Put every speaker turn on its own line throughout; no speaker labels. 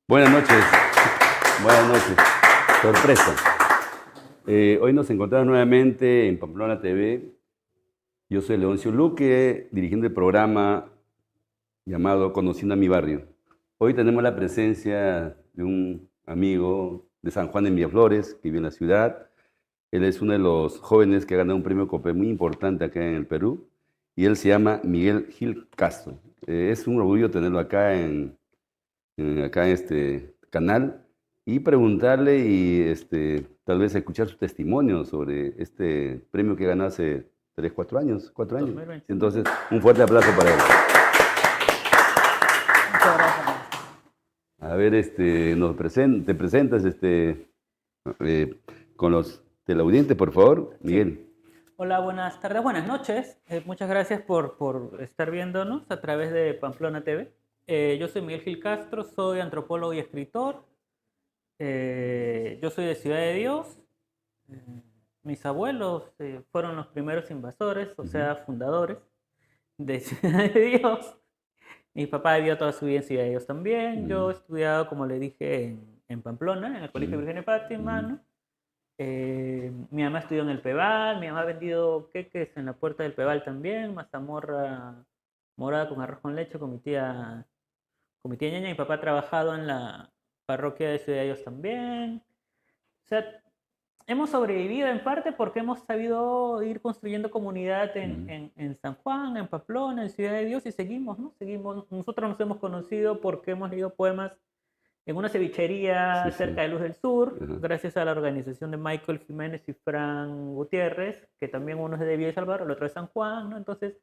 Buenas noches, buenas noches. Sorpresa. Hoy nos encontramos nuevamente en Pamplona TV. Yo soy Leoncio Luque, dirigiendo el programa llamado Conociendo a mi barrio. Hoy tenemos la presencia de un amigo de San Juan de Miraflores, que vive en la ciudad. Él es uno de los jóvenes que ha ganado un premio COPE muy importante acá en el Perú, y él se llama Miguel Gil Castro. Es un orgullo tenerlo acá en este canal y preguntarle y tal vez escuchar su testimonio sobre este premio que ganó hace 3, 4 años, 4 años.
2021.
Entonces, un fuerte aplauso para él.
Muchas gracias.
A ver, te presentas eh, con los teleaudientes, por favor,
Sí.
Miguel.
Hola, buenas tardes, buenas noches. Muchas gracias por estar viéndonos a través de Pamplona TV. Yo soy Miguel Gil Castro, soy antropólogo y escritor. Yo soy de Ciudad de Dios. Eh, Mis abuelos fueron los primeros invasores, o sea, fundadores de Ciudad de Dios. Mi papá vivió toda su vida en Ciudad de Dios también. Yo he estudiado, como le dije, en Pamplona, en el Colegio Virgen de Fátima, ¿no? Mi mamá estudió en el Peval, mi mamá ha vendido queques en la puerta del Peval también, mazamorra morada con arroz con leche con mi tía Ñaña. Mi papá ha trabajado en la parroquia de Ciudad de Dios también. O sea, hemos sobrevivido en parte porque hemos sabido ir construyendo comunidad en San Juan, en Pamplona, en Ciudad de Dios, y seguimos, ¿no? Seguimos. Nosotros nos hemos conocido porque hemos leído poemas en una cevichería
Sí,
cerca
sí.
de Luz del Sur,
Ajá.
gracias a la organización de Michael Jiménez y Fran Gutiérrez, que también uno es de Villa de Salvador, el otro de San Juan, ¿no? Entonces,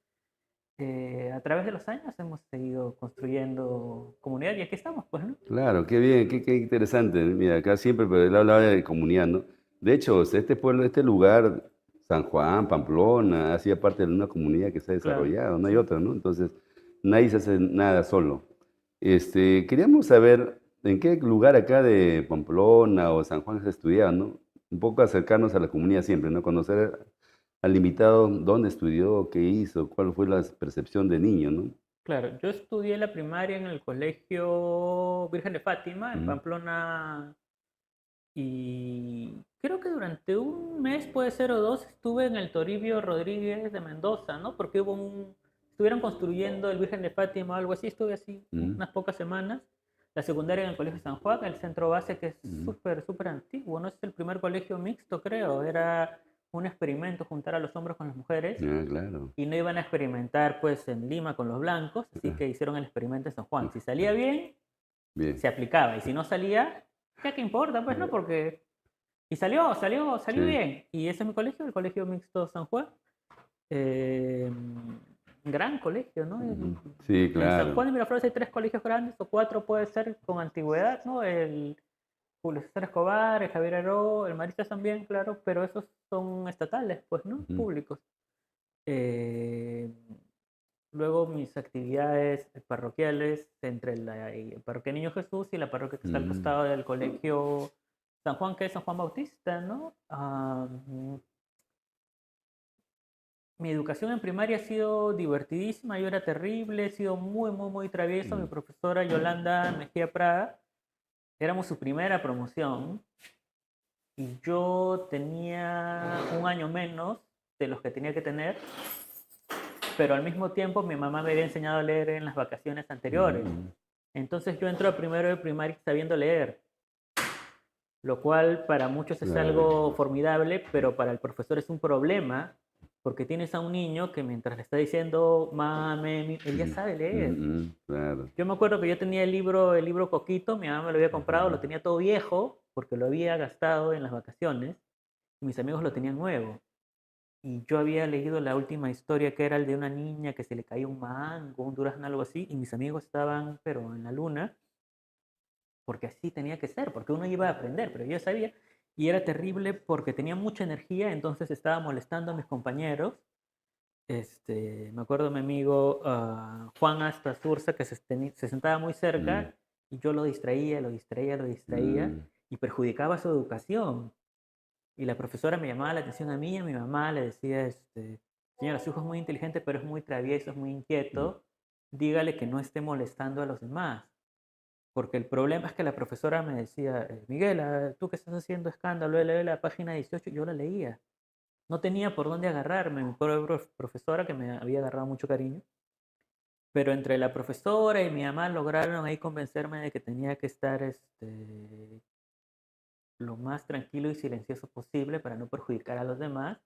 a través de los años hemos seguido construyendo comunidad y aquí estamos, pues, ¿no?
Claro, qué bien, qué interesante. Mira, acá siempre pero él hablaba de comunidad, ¿no? De hecho, este pueblo, este lugar, San Juan, Pamplona, hacía parte de una comunidad que se ha
Claro,
desarrollado, no hay
sí.
otra, ¿no? Entonces, nadie se hace nada solo. Queríamos saber en qué lugar acá de Pamplona o San Juan se estudiaba, ¿no? Un poco acercarnos a la comunidad siempre, ¿no? Conocer al invitado dónde estudió, qué hizo, cuál fue la percepción de niño, ¿no?
Claro, yo estudié la primaria en el Colegio Virgen de Fátima, en
Ujú.
Pamplona, y creo que durante un mes, puede ser o dos, estuve en el Toribio Rodríguez de Mendoza, ¿no? Porque estuvieron construyendo el Virgen de Fátima o algo así, estuve así
Ujú.
unas pocas semanas. La secundaria en el Colegio San Juan, el centro base que es
Ujú.
súper, súper antiguo, ¿no? Es el primer colegio mixto, creo. Era un experimento juntar a los hombres con las mujeres
Ah, claro.
y no iban a experimentar pues en Lima con los blancos, así
Ah,
que hicieron el experimento en San Juan. Si
ah,
salía bien,
bien.
se aplicaba, y si no salía, ¿qué importa? Pues no,
Eh,
porque... Y salió
sí.
bien. Y ese es mi colegio, el Colegio Mixto San Juan. Eh, Gran colegio, ¿no?
Ujú. Sí,
En San
claro.
Juan de Miraflores hay 3 colegios grandes, o 4 puede ser con antigüedad, ¿no? El Julio César Escobar, el Javier Aró, el Maristas también, claro, pero esos son estatales, pues, ¿no?
Ujú.
Públicos. Eh, Luego mis actividades parroquiales entre la parroquia Niño Jesús y la parroquia que está al
Mm.
costado del colegio San Juan, que es San Juan Bautista, ¿no? Mi educación en primaria ha sido divertidísima, yo era terrible, he sido muy, muy, muy travieso. Mi
Mm.
profesora Yolanda Mejía Prada, éramos su primera promoción y yo tenía un año menos de los que tenía que tener, pero al mismo tiempo mi mamá me había enseñado a leer en las vacaciones anteriores.
Mm.
Entonces yo entro a primero de primaria sabiendo leer, lo cual para muchos es
Claro.
algo formidable, pero para el profesor es un problema, porque tienes a un niño que mientras le está diciendo mame, él ya
Mm.
sabe leer.
Mm, claro.
Yo me acuerdo que yo tenía el libro Coquito, mi mamá me lo había comprado, lo tenía todo viejo, porque lo había gastado en las vacaciones, y mis amigos lo tenían nuevo. Y yo había leído la última historia, que era el de una niña que se le caía un mango, un durazno, algo así, y mis amigos estaban, pero en la luna, porque así tenía que ser, porque uno iba a aprender, pero yo sabía, y era terrible porque tenía mucha energía, entonces estaba molestando a mis compañeros. Me acuerdo de mi amigo Juan Astasturza, que se sentaba muy
Mm.
cerca, y yo lo distraía, lo distraía, lo distraía,
Mm.
y perjudicaba su educación. Y la profesora me llamaba la atención a mí, a mi mamá le decía, señora, su hijo es muy inteligente, pero es muy travieso, es muy
Mm.
inquieto, dígale que no esté molestando a los demás. porque el problema es que la profesora me decía, Miguel, tú que estás haciendo escándalo, lee la página 18, yo la leía. No tenía por dónde agarrarme, mi pobre profesora que me había agarrado mucho cariño. Pero entre la profesora y mi mamá lograron ahí convencerme de que tenía que estar lo más tranquilo y silencioso posible para no perjudicar a los demás,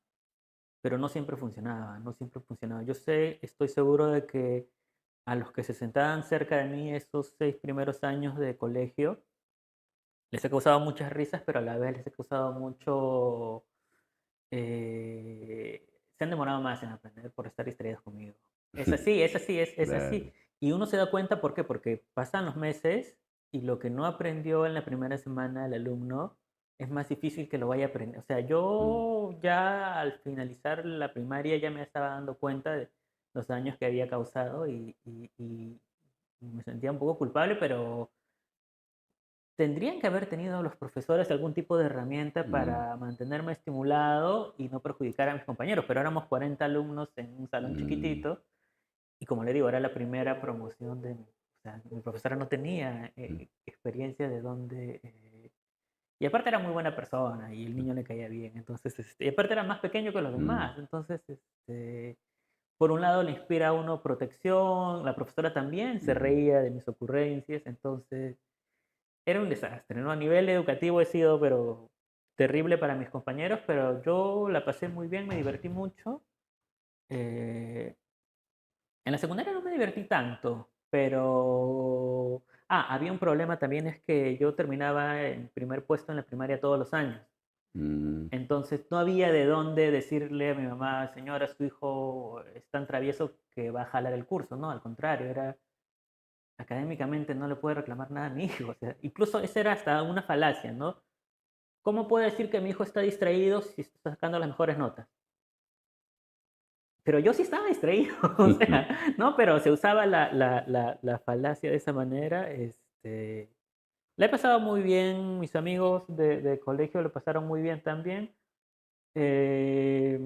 pero no siempre funcionaba, no siempre funcionaba. Yo sé, estoy seguro de que a los que se sentaban cerca de mí esos 6 primeros años de colegio, les he causado muchas risas, pero a la vez les he causado mucho... se han demorado más en aprender por estar distraídos conmigo. Es así, es así, es
Claro.
así. Y uno se da cuenta, ¿por qué? Porque pasan los meses y lo que no aprendió en la primera semana el alumno es más difícil que lo vaya a aprender. O sea,
Mm,
yo ya al finalizar la primaria ya me estaba dando cuenta de los daños que había causado y me sentía un poco culpable, pero tendrían que haber tenido los profesores algún tipo de herramienta
mm,
para mantenerme estimulado y no perjudicar a mis compañeros, pero éramos 40 alumnos en un salón
mm,
chiquitito y como le digo, era la primera promoción de mi, o sea, mi profesora no tenía
mm,
experiencia de dónde... y aparte era muy buena persona y el niño le caía bien, entonces, y aparte era más pequeño que los
mm,
demás, entonces, por un lado le inspira a uno protección, la profesora también se
mm,
reía de mis ocurrencias, entonces era un desastre, ¿no? A nivel educativo he sido, pero terrible para mis compañeros, pero yo la pasé muy bien, me divertí mucho. Eh, en la secundaria no me divertí tanto, pero... Ah, había un problema también, es que yo terminaba en primer puesto en la primaria todos los años.
mm.
Entonces no había de dónde decirle a mi mamá, señora, su hijo es tan travieso que va a jalar el curso, ¿no? Al contrario, era académicamente no le puede reclamar nada a mi hijo. O sea, incluso esa era hasta una falacia, ¿no? ¿Cómo puedo decir que mi hijo está distraído si está sacando las mejores notas? Pero yo sí estaba distraído, o sea, ¿no? Pero se usaba la falacia de esa manera. La he pasado muy bien, mis amigos de colegio lo pasaron muy bien también. Eh,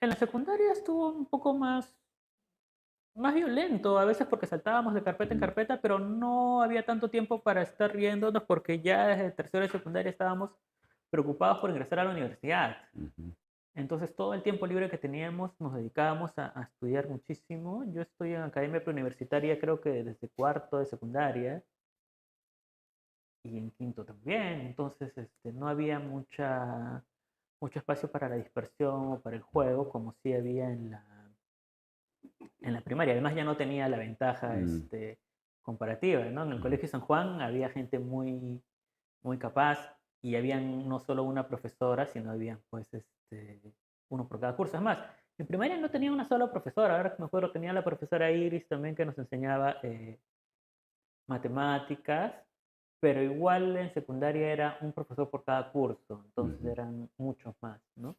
en la secundaria estuvo un poco más violento, a veces porque saltábamos de carpeta en
Mm,
carpeta, pero no había tanto tiempo para estar riéndonos porque ya desde tercero y secundaria estábamos preocupados por ingresar a la universidad.
ujú.
Entonces, todo el tiempo libre que teníamos nos dedicábamos a estudiar muchísimo. Yo estoy en academia preuniversitaria, creo que desde cuarto de secundaria y en quinto también. Entonces, no había mucho espacio para la dispersión o para el juego, como sí había en la primaria. Además, ya no tenía la ventaja
Mm,
comparativa, ¿no? En el
mm,
Colegio San Juan había gente muy capaz y habían no solo una profesora, sino habían pues uno por cada curso. Es más, en primaria no tenía una sola profesora, ahora que me acuerdo tenía la profesora Iris también que nos enseñaba matemáticas, pero igual en secundaria era un profesor por cada curso, entonces
ujú.
eran muchos más, ¿no?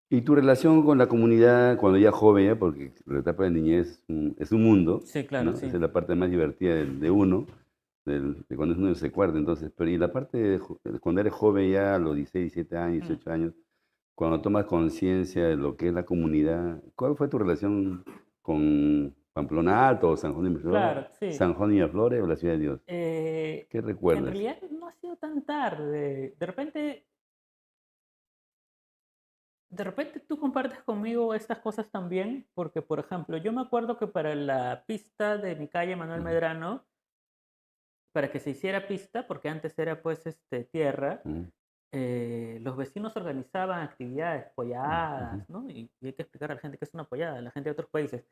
¿Y tu relación con la comunidad cuando ya joven, porque la etapa de niñez es un mundo,
Sí, claro,
¿no?
sí.
Esa es la parte más divertida de uno, de cuando uno se acuerda, entonces, pero y la parte de cuando eres joven ya a los 16, 17 años,
Mm.
18 años, cuando tomas conciencia de lo que es la comunidad, ¿cuál fue tu relación con Pamplona Alto o
Claro, sí.
San Juan de Miraflores o la Ciudad de Dios? ¿Qué
En
recuerdas?
realidad no ha sido tan tarde. De repente tú compartes conmigo estas cosas también, porque por ejemplo, yo me acuerdo que para la pista de mi calle Manuel
Ujú,
Medrano, para que se hiciera pista, porque antes era pues tierra,
ujú,
los vecinos organizaban actividades,
ujú,
polladas, ¿no? Y hay que explicar a la gente qué es una pollada, la gente de otros países.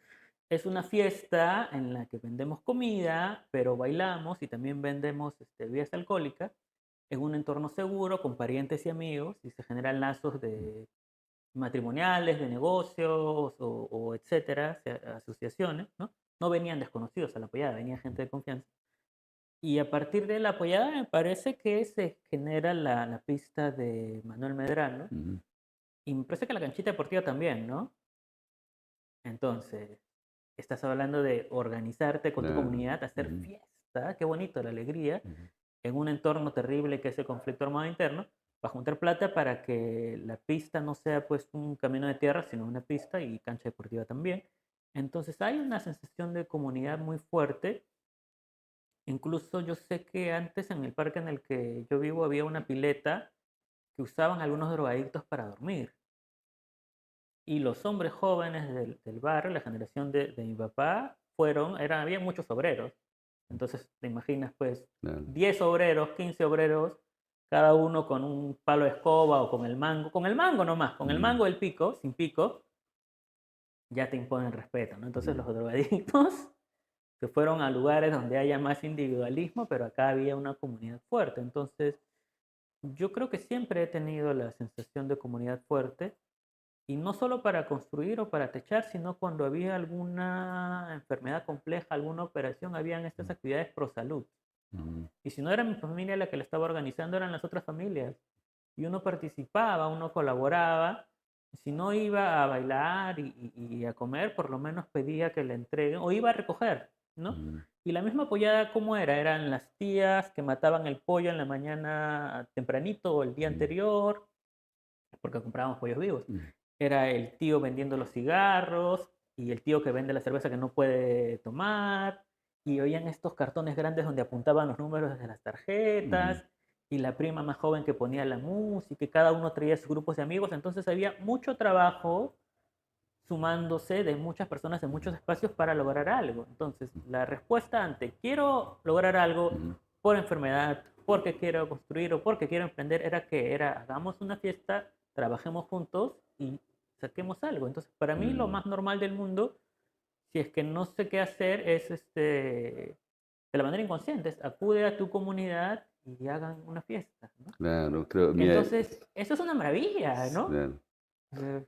Es una fiesta en la que vendemos comida, pero bailamos y también vendemos bebidas alcohólicas en un entorno seguro, con parientes y amigos, y se generan lazos de matrimoniales, de negocios o etcétera, asociaciones, ¿no? No venían desconocidos a la apoyada, venía gente de confianza. Y a partir de la apoyada me parece que se genera la pista de Manuel Medrano
ujú,
y me parece que la canchita deportiva también, ¿no? Entonces, estás hablando de organizarte con tu
claro,
comunidad, hacer
ujú,
fiesta, qué bonito, la alegría,
ujú.
en un entorno terrible que es el conflicto armado interno, para juntar plata para que la pista no sea pues un camino de tierra, sino una pista y cancha deportiva también. Entonces hay una sensación de comunidad muy fuerte Incluso yo sé que antes en el parque en el que yo vivo había una pileta que usaban algunos drogadictos para dormir. Y los hombres jóvenes del barrio, la generación de mi papá, había muchos obreros. Entonces, te imaginas, pues,
Claro.
10 obreros, 15 obreros, cada uno con un palo de escoba o con el mango nomás, con el
Mm,
mango del pico, sin pico, ya te imponen respeto, ¿no? Entonces los
mm,
drogadictos se fueron a lugares donde haya más individualismo, pero acá había una comunidad fuerte. Entonces, yo creo que siempre he tenido la sensación de comunidad fuerte, y no solo para construir o para techar, sino cuando había alguna enfermedad compleja, alguna operación, habían estas actividades pro salud.
mm,
Y si no era mi familia la que lo estaba organizando, eran las otras familias. Y uno participaba, uno colaboraba. Si no iba a bailar y a comer, por lo menos pedía que le entreguen, o iba a recoger, ¿no?
mm,
Y la misma apoyada, ¿cómo era? Eran las tías que mataban el pollo en la mañana tempranito o el día
mm,
anterior, porque comprábamos pollos vivos.
mm,
Era el tío vendiendo los cigarros y el tío que vende la cerveza que no puede tomar. Y oían estos cartones grandes donde apuntaban los números de las
mm,
tarjetas y la prima más joven que ponía la música y cada uno traía sus grupos de amigos. Entonces había mucho trabajo sumándose de muchas personas en muchos espacios para lograr algo. Entonces, la respuesta ante quiero lograr algo
mm,
por enfermedad, porque quiero construir o porque quiero emprender, era hagamos una fiesta, trabajemos juntos y saquemos algo. Entonces, para mí lo
mm.
más normal del mundo, si es que no sé qué hacer, es de la manera inconsciente, es acude a tu comunidad y hagan una fiesta, ¿no?
Claro, creo, mira,
Entonces, eso es una maravilla, ¿no?
claro.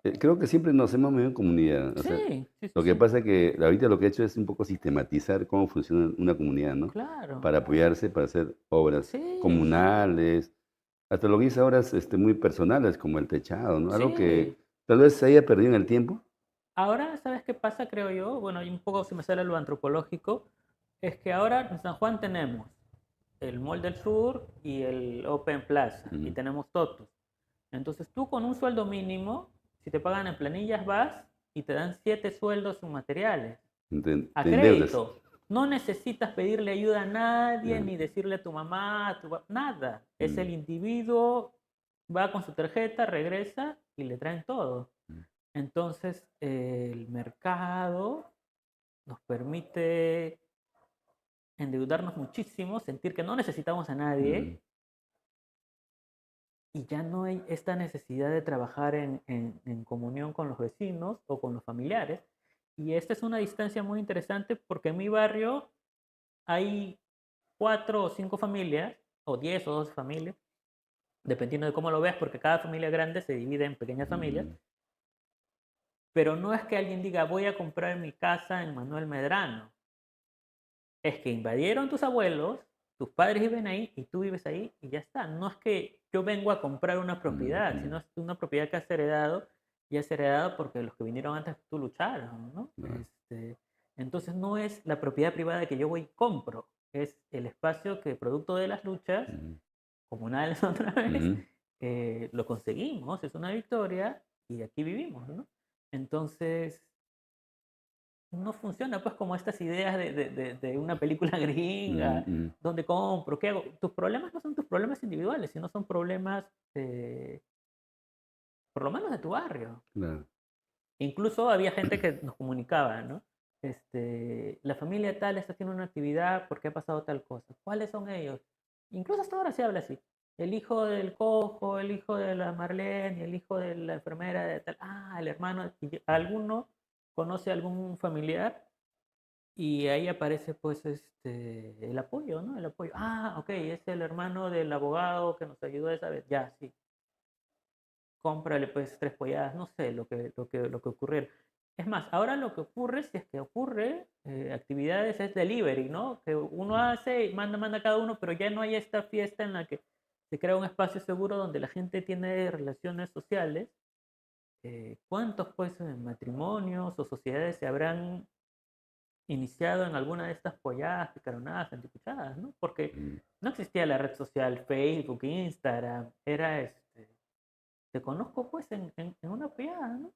Eh,
Creo que siempre nos hemos movido en comunidad. O sea,
Sí, sí, sí,
lo que
sí,
pasa es que ahorita lo que he hecho es un poco sistematizar cómo funciona una comunidad, ¿no?
claro.
Para apoyarse, para hacer obras
Sí,
comunales, hasta lo que hice obras muy personales, como el techado, ¿no? Algo
sí.
que tal vez se haya perdido en el tiempo.
Ahora, ¿sabes qué pasa, creo yo? Bueno, y un poco si me sale lo antropológico, es que ahora en San Juan tenemos el Mall del Sur y el Open Plaza, y
Ujú.
tenemos Totos. Entonces tú con un sueldo mínimo, si te pagan en planillas, vas y te dan 7 sueldos en materiales, a
Te endeudas.
crédito. No necesitas pedirle ayuda a nadie,
Ya.
ni decirle a tu mamá, nada. Es el
Mm,
individuo, va con su tarjeta, regresa y le traen todo.
mm,
Entonces, el mercado nos permite endeudarnos muchísimo, sentir que no necesitamos a
mm,
nadie y ya no hay esta necesidad de trabajar en comunión con los vecinos o con los familiares. Y esta es una distancia muy interesante porque en mi barrio hay 4 o 5 familias, o 10 o 12 familias, dependiendo de cómo lo veas, porque cada familia grande se divide en pequeñas familias.
mm,
Pero no es que alguien diga, voy a comprar mi casa en Manuel Medrano. Es que invadieron tus abuelos, tus padres viven ahí y tú vives ahí y ya está. No es que yo vengo a comprar una
mm,
propiedad,
mm,
sino es una propiedad que has heredado y has heredado porque los que vinieron antes tú lucharon, ¿no?
claro,
Entonces no es la propiedad privada que yo voy y compro, es el espacio que producto de las luchas
mm,
comunales otra vez,
mm,
lo conseguimos, es una victoria y aquí vivimos, ¿no? Entonces, no funciona pues como estas ideas de una película
mm,
gringa,
mm,
donde compro, qué hago. Tus problemas no son tus problemas individuales, sino son problemas, por lo menos de tu barrio.
claro.
Incluso había gente que nos comunicaba, ¿no? La familia tal está haciendo una actividad porque ha pasado tal cosa. ¿Cuáles son ellos? Incluso hasta ahora se habla así. El hijo del cojo, el hijo de la Marlene, el hijo de la enfermera de tal. Ah, el hermano. Y alguno conoce a algún familiar y ahí aparece pues el apoyo, ¿no? El apoyo. Ah, ok, es el hermano del abogado que nos ayudó esa vez. Ya, sí, cómprale pues 3 polladas, no sé lo que ocurriera. Es más, ahora lo que ocurre, si es que ocurre, actividades es delivery, ¿no? Que uno
Mm,
hace y manda a cada uno, pero ya no hay esta fiesta en la que se crea un espacio seguro donde la gente tiene relaciones sociales. ¿Cuántos pues matrimonios o sociedades se habrán iniciado en alguna de estas polladas, picaronadas, anticuchadas, ¿no? Porque
mm,
no existía la red social Facebook, Instagram, era te conozco pues en una pollada, ¿no?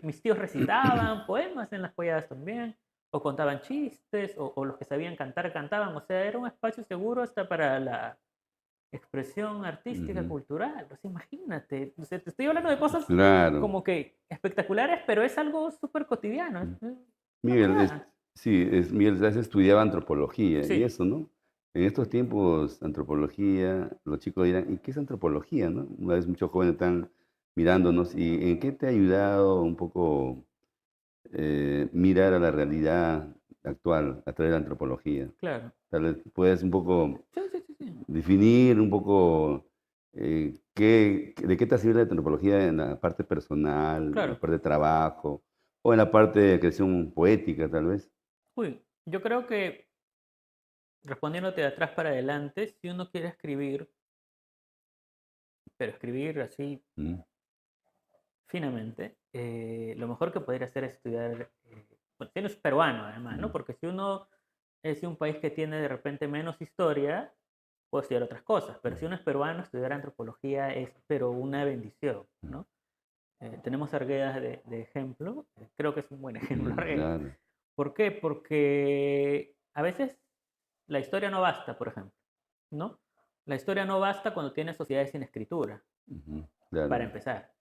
Mis tíos recitaban poemas en las polladas también, o contaban chistes, o los que sabían cantar cantaban, o sea, era un espacio seguro hasta para la expresión artística,
Ujú.
cultural. O sea, imagínate, o sea, te estoy hablando de cosas
Claro.
como que espectaculares, pero es algo súper cotidiano, es
Mm.
una
Miguel,
pavada.
sí, Miguel Sáez estudiaba antropología y
Sí,
eso, ¿no? En estos tiempos, antropología, los chicos dirán, ¿y qué es antropología, no? Una vez muchos jóvenes están mirándonos y ¿en qué te ha ayudado un poco mirar a la realidad actual a través de la antropología?
claro.
Tal vez puedes un poco
Sí, sí, sí, sí.
definir un poco de qué te sirve la antropología en la parte personal, en la
Claro.
parte de trabajo o en la parte de creación poética, tal vez.
Uy, yo creo que respondiéndote de atrás para adelante, si uno quiere escribir, pero escribir así
Mm,
finamente, lo mejor que podría hacer es estudiar, bueno, si uno es peruano además, ¿no?
mm,
Porque si uno es de un país que tiene de repente menos historia, puede estudiar otras cosas, pero si
mm,
uno es peruano, estudiar antropología es pero una bendición,
mm,
¿no? Tenemos a Arguedas de ejemplo, creo que es un buen ejemplo Arguedas.
claro.
¿Por qué? Porque a veces la historia no basta, por ejemplo, ¿no? La historia no basta cuando tienes sociedades sin escritura,
Ujú,
para
claro.
empezar.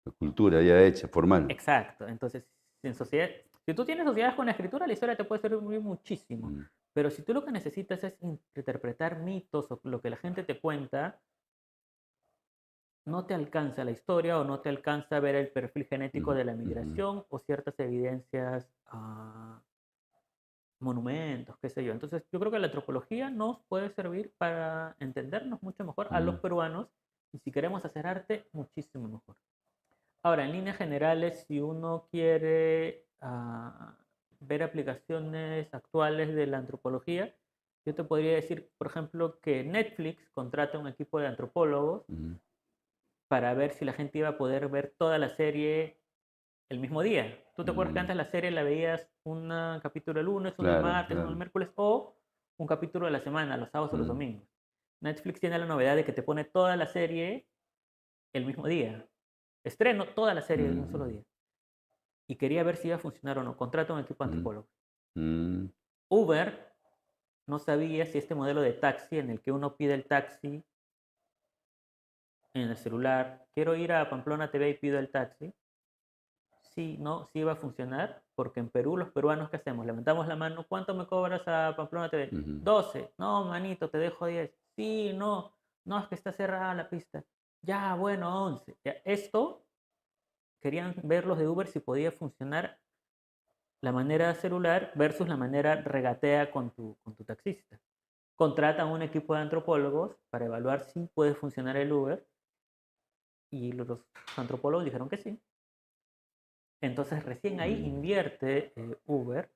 La cultura ya hecha, formal.
Exacto. Entonces, si tú tienes sociedades con escritura, la historia te puede servir muchísimo.
Mm,
Pero si tú lo que necesitas es interpretar mitos o lo que la gente te cuenta, no te alcanza la historia o no te alcanza ver el perfil genético
mm,
de la
ujú,
migración o ciertas evidencias, monumentos, qué sé yo. Entonces, yo creo que la antropología nos puede servir para entendernos mucho mejor a los
mm,
peruanos y si queremos hacer arte, muchísimo mejor. Ahora, en líneas generales, si uno quiere ver aplicaciones actuales de la antropología, yo te podría decir, por ejemplo, que Netflix contrata un equipo de antropólogos
ujú,
para ver si la gente iba a poder ver toda la serie el mismo día. ¿Tú te acuerdas que
mm,
antes la serie la veías un capítulo el lunes, uno el
claro,
martes, uno el
claro.
miércoles o un capítulo de la semana, los sábados o los
Mm,
domingos? Netflix tiene la novedad de que te pone toda la serie el mismo día. Estreno toda la serie en un solo
mm,
día. Y quería ver si iba a funcionar o no. Contrata un equipo de
mm,
antropólogos.
mm,
Uber no sabía si este modelo de taxi en el que uno pide el taxi en el celular, quiero ir a Pamplona TV y pido el taxi, sí, no, sí iba a funcionar, porque en Perú los peruanos, ¿qué hacemos? Levantamos la mano, ¿cuánto me cobras a Pamplona TV?
ujú,
12. No, manito, te dejo 10. Sí, no, no, es que está cerrada la pista. Ya, bueno, 11. Ya, esto querían ver los de Uber si podía funcionar la manera celular versus la manera regatea con tu taxista. Contratan un equipo de antropólogos para evaluar si puede funcionar el Uber y los antropólogos dijeron que sí. Entonces recién ahí
mm,
invierte Uber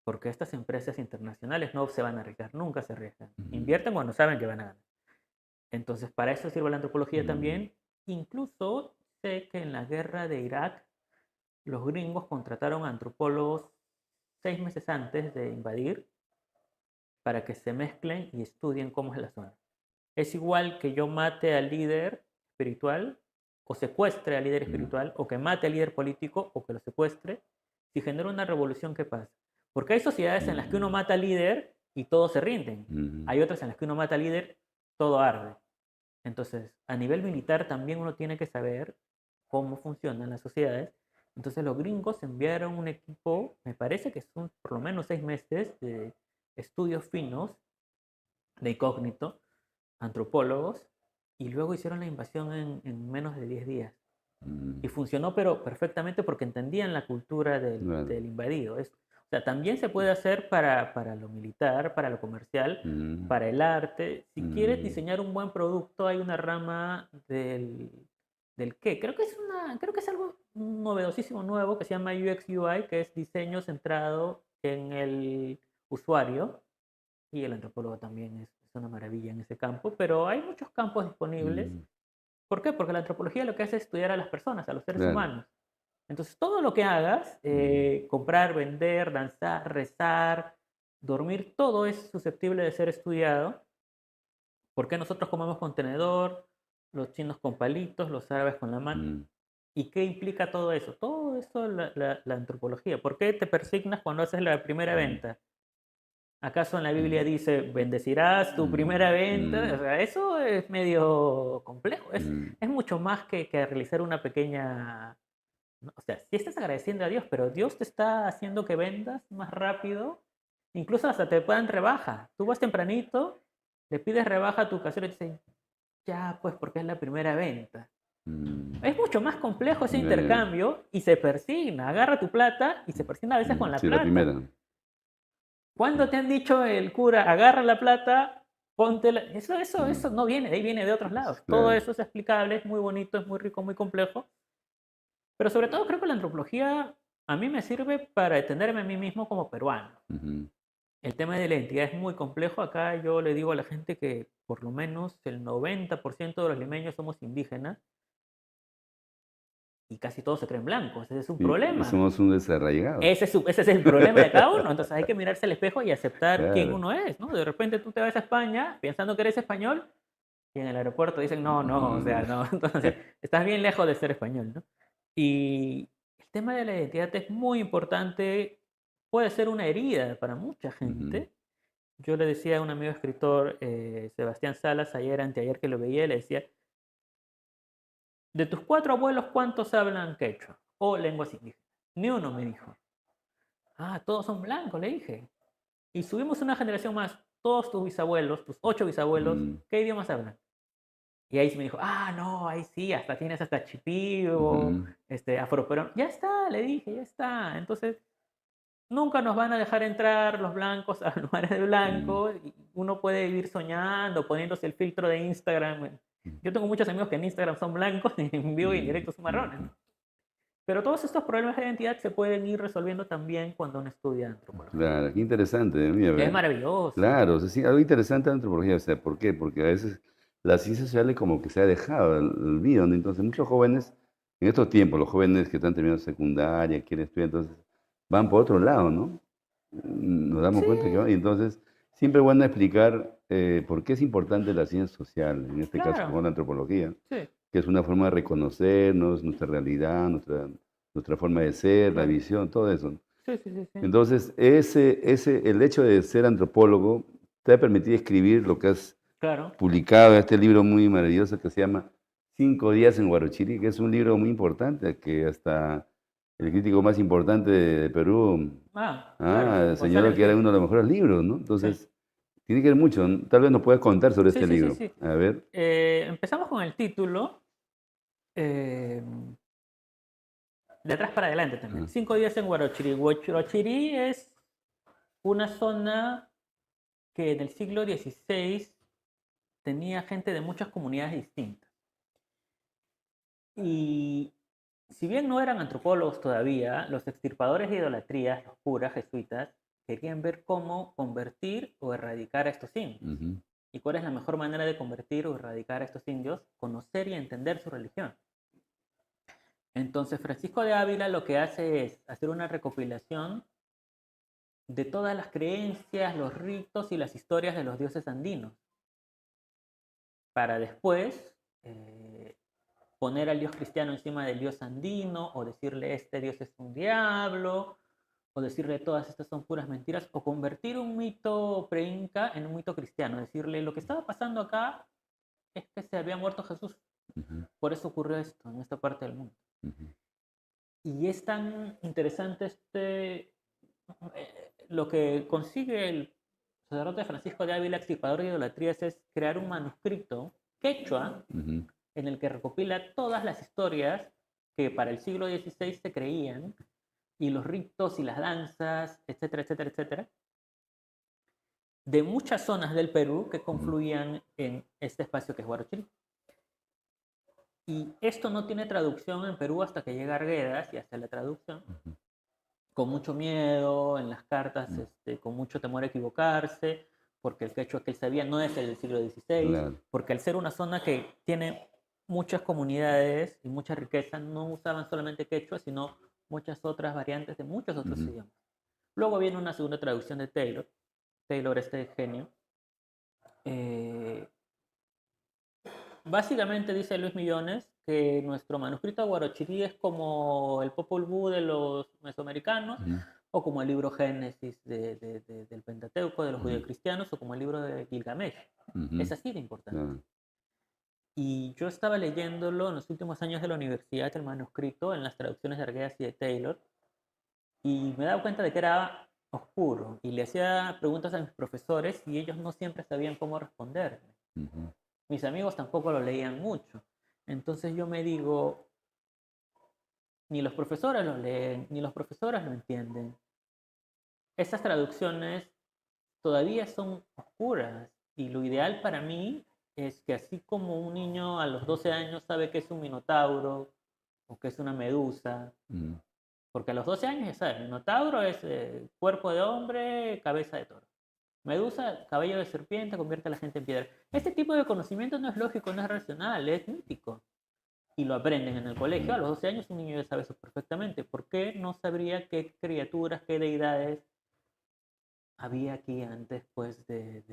porque estas empresas internacionales no se van a arriesgar, nunca se arriesgan.
ujú,
Invierten cuando saben que van a ganar. Entonces para eso sirve la antropología
mm,
también. Incluso sé que en la guerra de Irak los gringos contrataron a antropólogos 6 meses antes de invadir para que se mezclen y estudien cómo es la zona. Es igual que yo mate al líder espiritual o secuestre al líder
mm,
espiritual o que mate al líder político o que lo secuestre. Si genera una revolución, ¿qué pasa? Porque hay sociedades en las que uno
mm,
mata al líder y todos se rinden.
mm,
Hay otras en las que uno mata al líder, todo arde. Entonces, a nivel militar también uno tiene que saber cómo funcionan las sociedades. Entonces los gringos enviaron un equipo, me parece que son por lo menos 6 meses de estudios finos de incógnito, antropólogos, y luego hicieron la invasión en menos de 10 días.
mm,
Y funcionó, pero perfectamente porque entendían la cultura
claro.
del invadido. O sea, también se puede hacer para lo militar, para lo comercial,
Mm,
para el arte. Si quieres
mm,
diseñar un buen producto, hay una rama del qué. Creo que es algo novedosísimo nuevo que se llama UX UI, que es diseño centrado en el usuario y el antropólogo también es una maravilla en ese campo, pero hay muchos campos disponibles.
mm,
¿Por qué? Porque la antropología lo que hace es estudiar a las personas, a los seres
claro.
humanos. Entonces, todo lo que hagas,
Mm,
comprar, vender, danzar, rezar, dormir, todo es susceptible de ser estudiado. ¿Por qué nosotros comemos con tenedor, los chinos con palitos, los árabes con la mano?
mm,
¿Y qué implica todo eso? Todo eso la antropología. ¿Por qué te persignas cuando haces la primera venta? ¿Acaso en la Biblia dice, bendecirás tu primera venta? O sea, eso es medio complejo. Es mucho más que realizar una pequeña... O sea, sí estás agradeciendo a Dios, pero Dios te está haciendo que vendas más rápido. Incluso hasta te puedan rebaja. Tú vas tempranito, le pides rebaja a tu casero y te dicen, ya, pues porque es la primera venta. Es mucho más complejo ese
Ya, ya.
intercambio y se persigna. Agarra tu plata y se persigna a veces con la
Sí, la
plata.
primera.
¿Cuándo te han dicho el cura, agarra la plata, póntela? Eso
Mm,
no viene, de ahí viene de otros lados. Todo
Claro.
eso es explicable, es muy bonito, es muy rico, muy complejo. Pero sobre todo creo que la antropología a mí me sirve para entenderme a mí mismo como peruano.
Ujú.
El tema de la identidad es muy complejo. Acá yo le digo a la gente que por lo menos el 90% de los limeños somos indígenas y casi todos se creen blancos. Ese es un
Sí,
problema.
somos un desarraigado.
Ese es el problema de cada uno. Entonces hay que mirarse al espejo y aceptar quién
Claro.
uno es, ¿no? De repente tú te vas a España pensando que eres español y en el aeropuerto dicen, no, no, o sea,
Mm,
no. Entonces estás bien lejos de ser español, ¿no? Y el tema de la identidad es muy importante, puede ser una herida para mucha
ujú.
gente. Yo le decía a un amigo escritor, Sebastián Salas, ayer, anteayer que lo veía, le decía, de tus 4 abuelos, ¿cuántos hablan quechua o lenguas indígenas? Ni uno me dijo. Ah, todos son blancos, le dije. Y subimos una generación más, todos tus bisabuelos, tus 8 bisabuelos,
Mm,
¿qué idiomas hablan? Y ahí se me dijo, ah, no, ahí sí, hasta tienes hasta chipío,
ujú.
afroperuano. Ya está, le dije, ya está. Entonces, nunca nos van a dejar entrar los blancos a lugares de
Mm,
blanco. Y uno puede vivir soñando, poniéndose el filtro de Instagram. Yo tengo muchos amigos que en Instagram son blancos y en vivo y en
mm,
directo son marrones,
ujú.
¿no? Pero todos estos problemas de identidad se pueden ir resolviendo también cuando uno estudia antropología.
Claro, qué interesante, mira,
Es
ve.
maravilloso.
Claro, o sea, sí, algo interesante de la antropología, o sea, ¿por qué? Porque a veces las ciencias sociales como que se ha dejado el olvido, ¿no? Entonces muchos jóvenes, en estos tiempos, los jóvenes que están terminando secundaria, quieren estudiar, entonces van por otro lado, ¿no? Nos damos
Sí,
cuenta que, y entonces, siempre es bueno explicar por qué es importante la ciencia social, en este caso
claro.
como la antropología,
Sí,
que es una forma de reconocernos, nuestra realidad, nuestra forma de ser, la
claro.
visión, todo eso.
Sí, sí, sí, sí.
Entonces, el hecho de ser antropólogo te ha permitido escribir lo que has
Claro.
publicado en este libro muy maravilloso que se llama 5 días en Huarochirí, que es un libro muy importante, que hasta el crítico más importante de Perú
Claro.
señaló
González
que era
Mejía.
uno de los mejores libros, ¿no?
Sí.
Entonces, tiene que ver mucho, ¿no? Tal vez nos puedas contar sobre
Sí,
este
sí, sí,
libro.
sí.
A ver.
Empezamos con el título. eh, de atrás para adelante también.
Ah,
5 días en Huarochirí. Huarochirí es una zona que en el siglo XVI tenía gente de muchas comunidades distintas. Y si bien no eran antropólogos todavía, los extirpadores de idolatrías, los curas jesuitas, querían ver cómo convertir o erradicar a estos indios.
ujú,
¿Y cuál es la mejor manera de convertir o erradicar a estos indios? Conocer y entender su religión. Entonces Francisco de Ávila lo que hace es hacer una recopilación de todas las creencias, los ritos y las historias de los dioses andinos, para después poner al dios cristiano encima del dios andino, o decirle este dios es un diablo, o decirle todas estas son puras mentiras, o convertir un mito pre-inca en un mito cristiano, decirle lo que estaba pasando acá es que se había muerto Jesús,
ujú,
por eso ocurrió esto en esta parte del mundo.
ujú,
Y es tan interesante lo que consigue el sacerdote Francisco de Ávila, extirpador de idolatrías, es crear un manuscrito quechua
ujú,
en el que recopila todas las historias que para el siglo XVI se creían, y los ritos y las danzas, etcétera, etcétera, etcétera, de muchas zonas del Perú que
ujú,
confluían en este espacio que es Huarochirí. Y esto no tiene traducción en Perú hasta que llega Arguedas y hace la traducción,
ujú,
con mucho miedo, en las cartas,
ujú.
con mucho temor a equivocarse, porque el quechua que él sabía no es el del siglo XVI,
Claro.
porque al ser una zona que tiene muchas comunidades y mucha riqueza, no usaban solamente quechua, sino muchas otras variantes de muchos otros
Ujú,
idiomas. Luego viene una segunda traducción de Taylor, Taylor este genio. Eh, Básicamente dice Luis Millones que nuestro manuscrito Guarochirí es como el Popol Vuh de los mesoamericanos,
Ujú,
o como el libro Génesis del Pentateuco de los
ujú,
judeocristianos, o como el libro de Gilgamesh.
ujú,
Es así de importante.
claro.
Y yo estaba leyéndolo en los últimos años de la universidad, el manuscrito, en las traducciones de Arguedas y de Taylor, y me daba cuenta de que era oscuro, y le hacía preguntas a mis profesores y ellos no siempre sabían cómo responderme.
Ujú,
Mis amigos tampoco lo leían mucho. Entonces yo me digo, ni los profesores lo leen, ni los profesores lo entienden. Esas traducciones todavía son oscuras y lo ideal para mí es que así como un niño a los 12 años sabe que es un minotauro o que es una medusa,
ujú,
porque a los 12 años ya sabes, minotauro es cuerpo de hombre, cabeza de toro. Medusa, cabello de serpiente, convierte a la gente en piedra. Este tipo de conocimiento no es lógico, no es racional, es mítico. Y lo aprenden en el colegio. A los 12 años un niño ya sabe eso perfectamente. ¿Por qué no sabría qué criaturas, qué deidades había aquí antes pues, de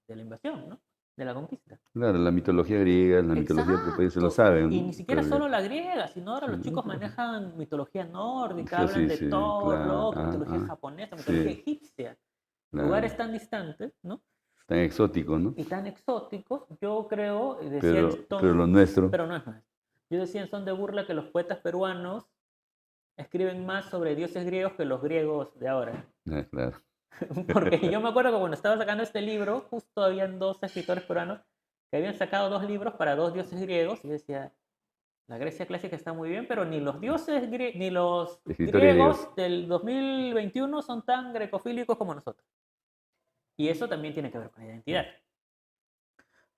la invasión, ¿no? De la conquista?
claro, la mitología griega, la mitología europea se lo
Exacto.
saben,
Y ni
¿no?
siquiera
Pero,
solo la griega, sino ahora
sí,
los chicos manejan mitología nórdica,
sí,
hablan
sí,
de
sí,
Thor,
claro,
Loki, mitología japonesa, mitología
sí,
egipcia, lugares
claro,
tan distantes, ¿no?
tan exótico, ¿no?
Y tan exóticos, yo creo, decía en
Pero lo
son,
nuestro,
pero no es nuestro. Yo decía en son de burla que los poetas peruanos escriben más sobre dioses griegos que los griegos de ahora.
claro.
Porque yo me acuerdo que cuando estaba sacando este libro, justo habían dos escritores peruanos que habían sacado dos libros para dos dioses griegos y yo decía, la Grecia clásica está muy bien, pero ni los dioses ni los
Escritores griegos.
griegos del 2021 son tan grecofílicos como nosotros. Y eso también tiene que ver con la identidad.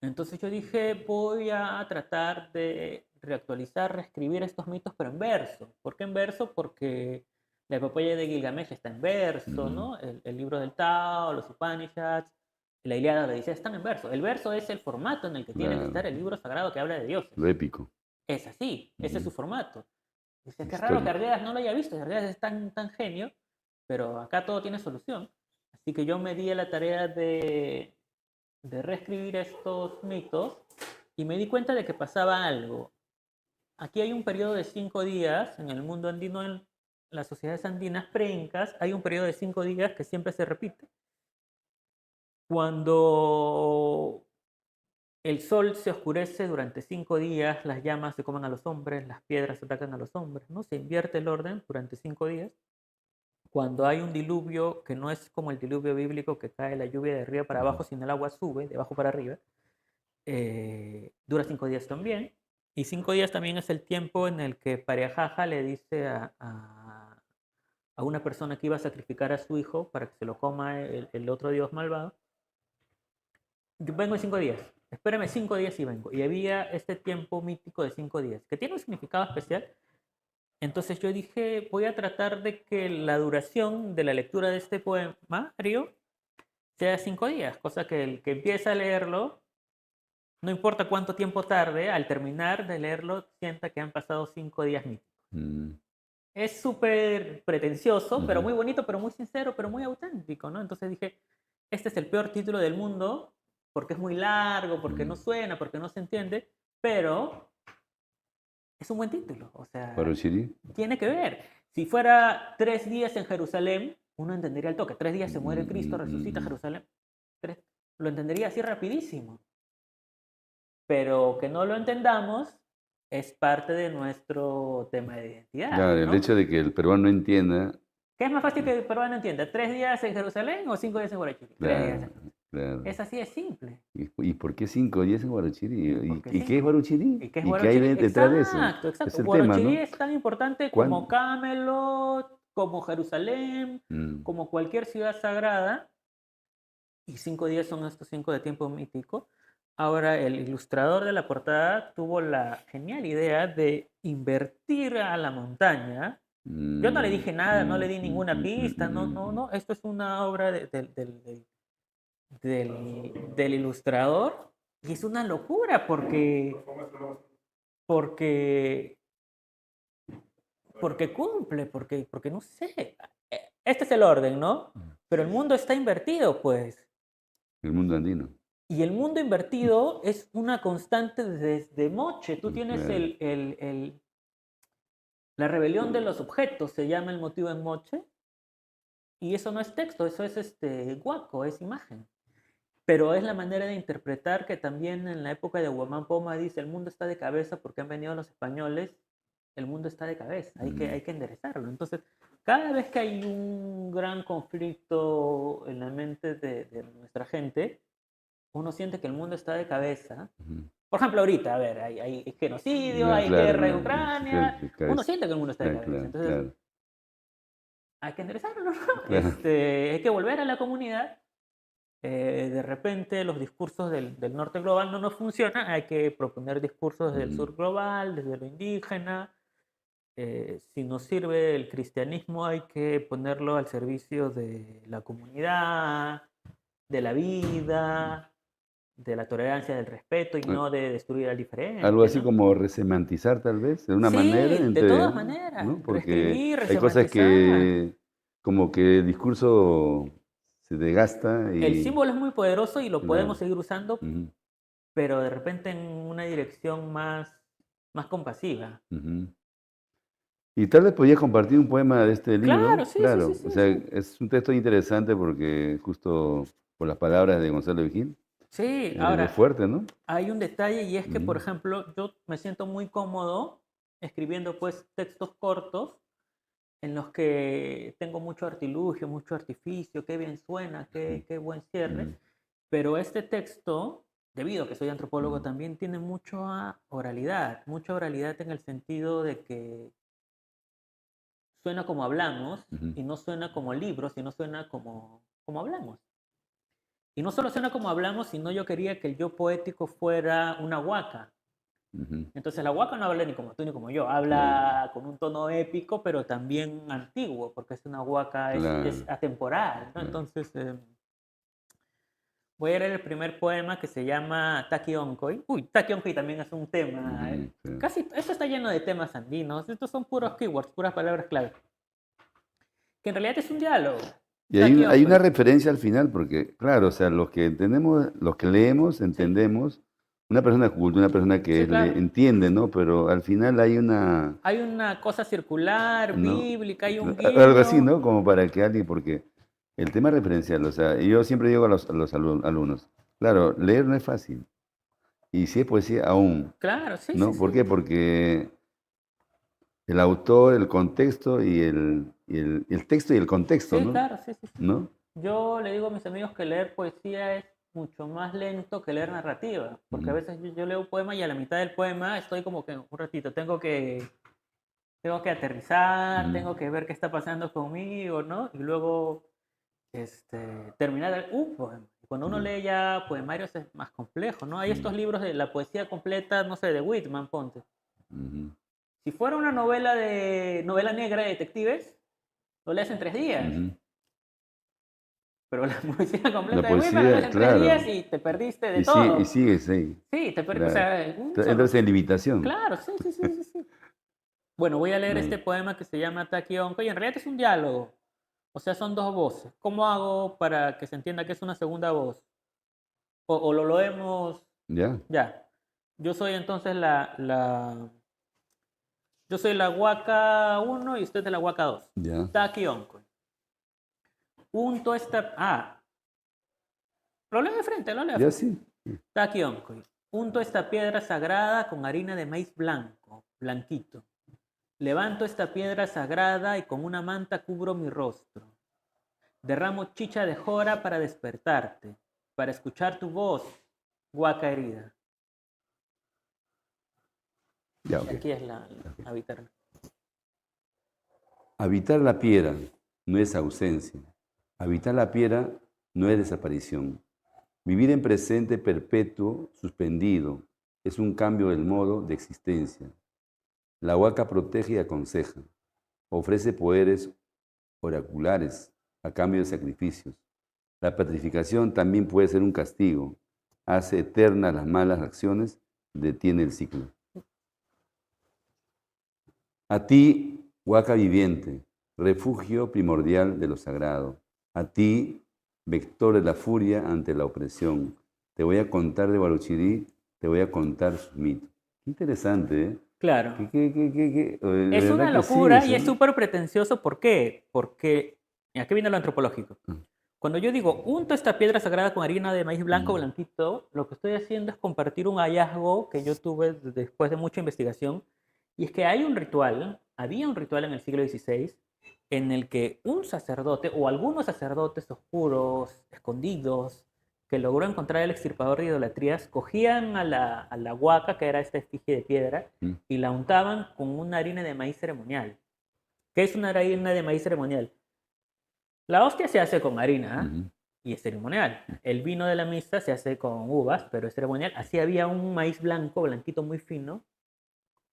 Entonces yo dije, voy a tratar de reactualizar, reescribir estos mitos, pero en verso. ¿Por qué en verso? Porque la epopeya de Gilgamesh está en verso,
Ujú,
¿no? El libro del Tao, los Upanishads, la Ilíada, la Odisea están en verso. El verso es el formato en el que tiene que
claro,
estar el libro sagrado que habla de dioses.
lo épico.
Es así, ese es
Ujú,
su formato. Dice, qué raro que
histórico.
Arguedas no lo haya visto, Arguedas es tan genio, pero acá todo tiene solución. Así que yo me di a la tarea de reescribir estos mitos y me di cuenta de que pasaba algo. Aquí hay un periodo de 5 días en el mundo andino, en las sociedades andinas pre-incas, hay un periodo de 5 días que siempre se repite. Cuando el sol se oscurece durante 5 días, las llamas se comen a los hombres, las piedras atacan a los hombres, ¿no? Se invierte el orden durante 5 días. Cuando hay un diluvio que no es como el diluvio bíblico que cae la lluvia de arriba para
Ujú,
abajo, sino el agua sube de abajo para arriba, dura 5 días también. Y 5 días también es el tiempo en el que Parejaja le dice a una persona que iba a sacrificar a su hijo para que se lo coma el otro dios malvado. Yo vengo en 5 días, espérame 5 días y vengo. Y había este tiempo mítico de 5 días, que tiene un significado especial. Entonces yo dije, voy a tratar de que la duración de la lectura de este poemario sea 5 días, cosa que el que empieza a leerlo no importa cuánto tiempo tarde, al terminar de leerlo, sienta que han pasado 5 días míticos.
mm,
Es súper pretencioso, pero
ujú,
muy bonito, pero muy sincero, pero muy auténtico, ¿no? Entonces dije, este es el peor título del mundo, porque es muy largo, porque no
mm.
suena, porque no se entiende, pero es un buen título, o sea,
Baruchiri.
tiene que ver. Si fuera 3 días en Jerusalén, uno entendería el toque. 3 días se muere Cristo, resucita Jerusalén. Lo entendería así rapidísimo. Pero que no lo entendamos es parte de nuestro tema de identidad,
Claro, el
¿no?
hecho de que el peruano no entienda,
¿Qué es más fácil que el peruano entienda? ¿3 días en Jerusalén o 5 días en Guarachuy? 3 días en
claro,
Jerusalén.
claro.
Es así de simple.
¿Y por qué 5 días en Baruchiri?
Porque
¿Y qué es
cinco.
Baruchiri?
¿Y qué es
¿Y qué hay
Guarachuy?
detrás de eso?
Exacto,
Es
exacto.
el tema,
Guarachuy
¿no?
es tan importante como
¿Cuán?
Camelot, como Jerusalén,
Mm,
como cualquier ciudad sagrada. Y 5 días son estos 5 de tiempo mítico. Ahora, el ilustrador de la portada tuvo la genial idea de invertir a la montaña. Yo no le
mm,
dije nada, no le
mm,
di
mm,
ninguna
mm, mm,
pista, no,
mm,
no,
mm.
no. Esto es una obra del ilustrador y es una locura porque, porque cumple, porque no sé. Este es el orden, ¿no? Pero el mundo está invertido, pues.
El mundo andino.
Y el mundo invertido es una constante desde Moche. Tú tienes
Claro.
la rebelión de los objetos, se llama el motivo en Moche, y eso no es texto, eso es guaco, es imagen. Pero es la manera de interpretar que también en la época de Guamán Poma dice, el mundo está de cabeza porque han venido los españoles, el mundo está de cabeza, hay que enderezarlo. Entonces, cada vez que hay un gran conflicto en la mente de nuestra gente, uno siente que el mundo está de cabeza.
Ujú.
Por ejemplo, ahorita, a ver, hay genocidio,
Ya,
hay
claro,
guerra en
no,
Ucrania, uno siente que el mundo está de
claro,
cabeza.
claro,
Entonces,
claro,
hay que enderezarlo, ¿no?
claro.
Hay que volver a la comunidad. De repente los discursos del norte global no nos funcionan, hay que proponer discursos del sur global, desde lo indígena. Si nos sirve el cristianismo, hay que ponerlo al servicio de la comunidad, de la vida, de la tolerancia, del respeto y no de destruir al
Algo
diferente,
así
¿no?
como resemantizar tal vez, de una manera,
Sí, de todas
¿no?
maneras,
Porque
reescribir,
hay cosas
resemantizar.
que como que el discurso se desgasta
El
y
símbolo es muy poderoso y lo podemos
claro.
seguir usando,
Ujú,
pero de repente en una dirección más compasiva.
ujú. Y tal vez podías compartir un poema de este
Claro,
libro,
sí, sí, sí,
claro. O
sí,
sea,
sí.
es un texto interesante porque justo por las palabras de Gonzalo Vigil,
Sí,
es
ahora
fuerte, ¿no?
hay un detalle y es que, por
Ujú,
ejemplo, yo me siento muy cómodo escribiendo pues textos cortos en los que tengo mucho artilugio, mucho artificio, qué bien suena, qué buen cierre,
ujú,
pero este texto, debido a que soy antropólogo,
ujú,
también tiene mucha oralidad en el sentido de que suena como hablamos
ujú,
y no suena como libros, sino suena como hablamos. Y no solo suena como hablamos, sino yo quería que el yo poético fuera una huaca.
ujú.
Entonces la huaca no habla ni como tú ni como yo,
Claro,
habla con un tono épico, pero también antiguo, porque es una huaca, es
claro,
atemporal, ¿no?
claro.
Entonces voy a leer el primer poema que se llama Taki Oncoy. Uy, Taki Oncoy también es un tema,
Ujú, sí.
casi, esto está lleno de temas andinos, estos son puros keywords, puras palabras clave, que en realidad es un diálogo.
Y
Taki
hay una
Oncoy.
referencia al final, porque, claro, o sea, los que entendemos, los que leemos,
Sí,
entendemos, una persona culta, una persona que
sí, claro.
entiende, ¿no? Pero al final hay una,
Hay una cosa circular,
¿no?
bíblica, hay un
Algo así,
guiño.
¿no? Como para que alguien, porque el tema referencial, o sea, yo siempre digo a los alumnos, claro, leer no es fácil, y si es poesía, aún,
Claro, sí, sí,
¿no? ¿Por
sí.
qué? Porque el autor, el contexto el texto y el contexto,
Sí,
¿no?
claro, sí, sí, sí.
¿No?
Yo le digo a mis amigos que leer poesía es mucho más lento que leer narrativa, porque a
Ujú,
veces yo leo un poema y a la mitad del poema estoy como que un ratito, tengo que aterrizar,
ujú,
tengo que ver qué está pasando conmigo, ¿no? Y luego terminar un poema. Y cuando uno
ujú,
lee ya poemarios es más complejo, ¿no? Hay estos
ujú,
libros de la poesía completa, no sé, de Whitman, ponte.
ujú,
Si fuera una novela negra de detectives, lo lees en 3 días.
ujú.
Pero la poesía
La
completa de Whitman la lees
poesía,
en 3 días
claro,
y te perdiste de
y
todo.
sigues ahí,
Sí, o
claro.
sea, un solo.
Entras en limitación.
Claro, sí, sí, sí, sí, sí. Bueno, voy a leer
No,
este poema que se llama Taquionco y en realidad es un diálogo. O sea, son dos voces. ¿Cómo hago para que se entienda que es una segunda voz? O lo leemos
¿ya?
ya. Yo soy entonces yo soy la Huaca 1 y usted es la Huaca 2.
Ya,
Taquionco. Unto esta. Lo leo de frente, lo leo de
ya
frente.
sí.
Taquionco. Unto esta piedra sagrada con harina de maíz blanco, blanquito. Levanto esta piedra sagrada y con una manta cubro mi rostro. Derramo chicha de jora para despertarte, para escuchar tu voz, huaca herida.
Ya, ok.
Aquí es la vitarna.
Habitar la piedra no es ausencia. Habitar la piedra no es desaparición. Vivir en presente perpetuo, suspendido, es un cambio del modo de existencia. La huaca protege y aconseja. Ofrece poderes oraculares a cambio de sacrificios. La petrificación también puede ser un castigo. Hace eternas las malas acciones, detiene el ciclo. A ti, huaca viviente, refugio primordial de lo sagrado. A ti, vector de la furia ante la opresión. te voy a contar de Baruchirí, te voy a contar sus mitos. Qué interesante, ¿eh?
Claro.
De
Es
verdad
una
que sí,
locura y es
eso.
súper pretencioso. ¿Por qué? Porque, y aquí viene lo antropológico. Cuando yo digo, unto esta piedra sagrada con harina de maíz blanco blanquito, lo que estoy haciendo es compartir un hallazgo que yo tuve después de mucha investigación, y es que había un ritual en el siglo XVI, en el que un sacerdote o algunos sacerdotes oscuros, escondidos, que logró encontrar el extirpador de idolatrías, cogían a la huaca, que era esta efigie de piedra,
Mm,
y la untaban con una harina de maíz ceremonial. ¿Qué es una harina de maíz ceremonial? La hostia se hace con harina,
ujú,
y es ceremonial. El vino de la misa se hace con uvas, pero es ceremonial. Así había un maíz blanco, blanquito muy fino,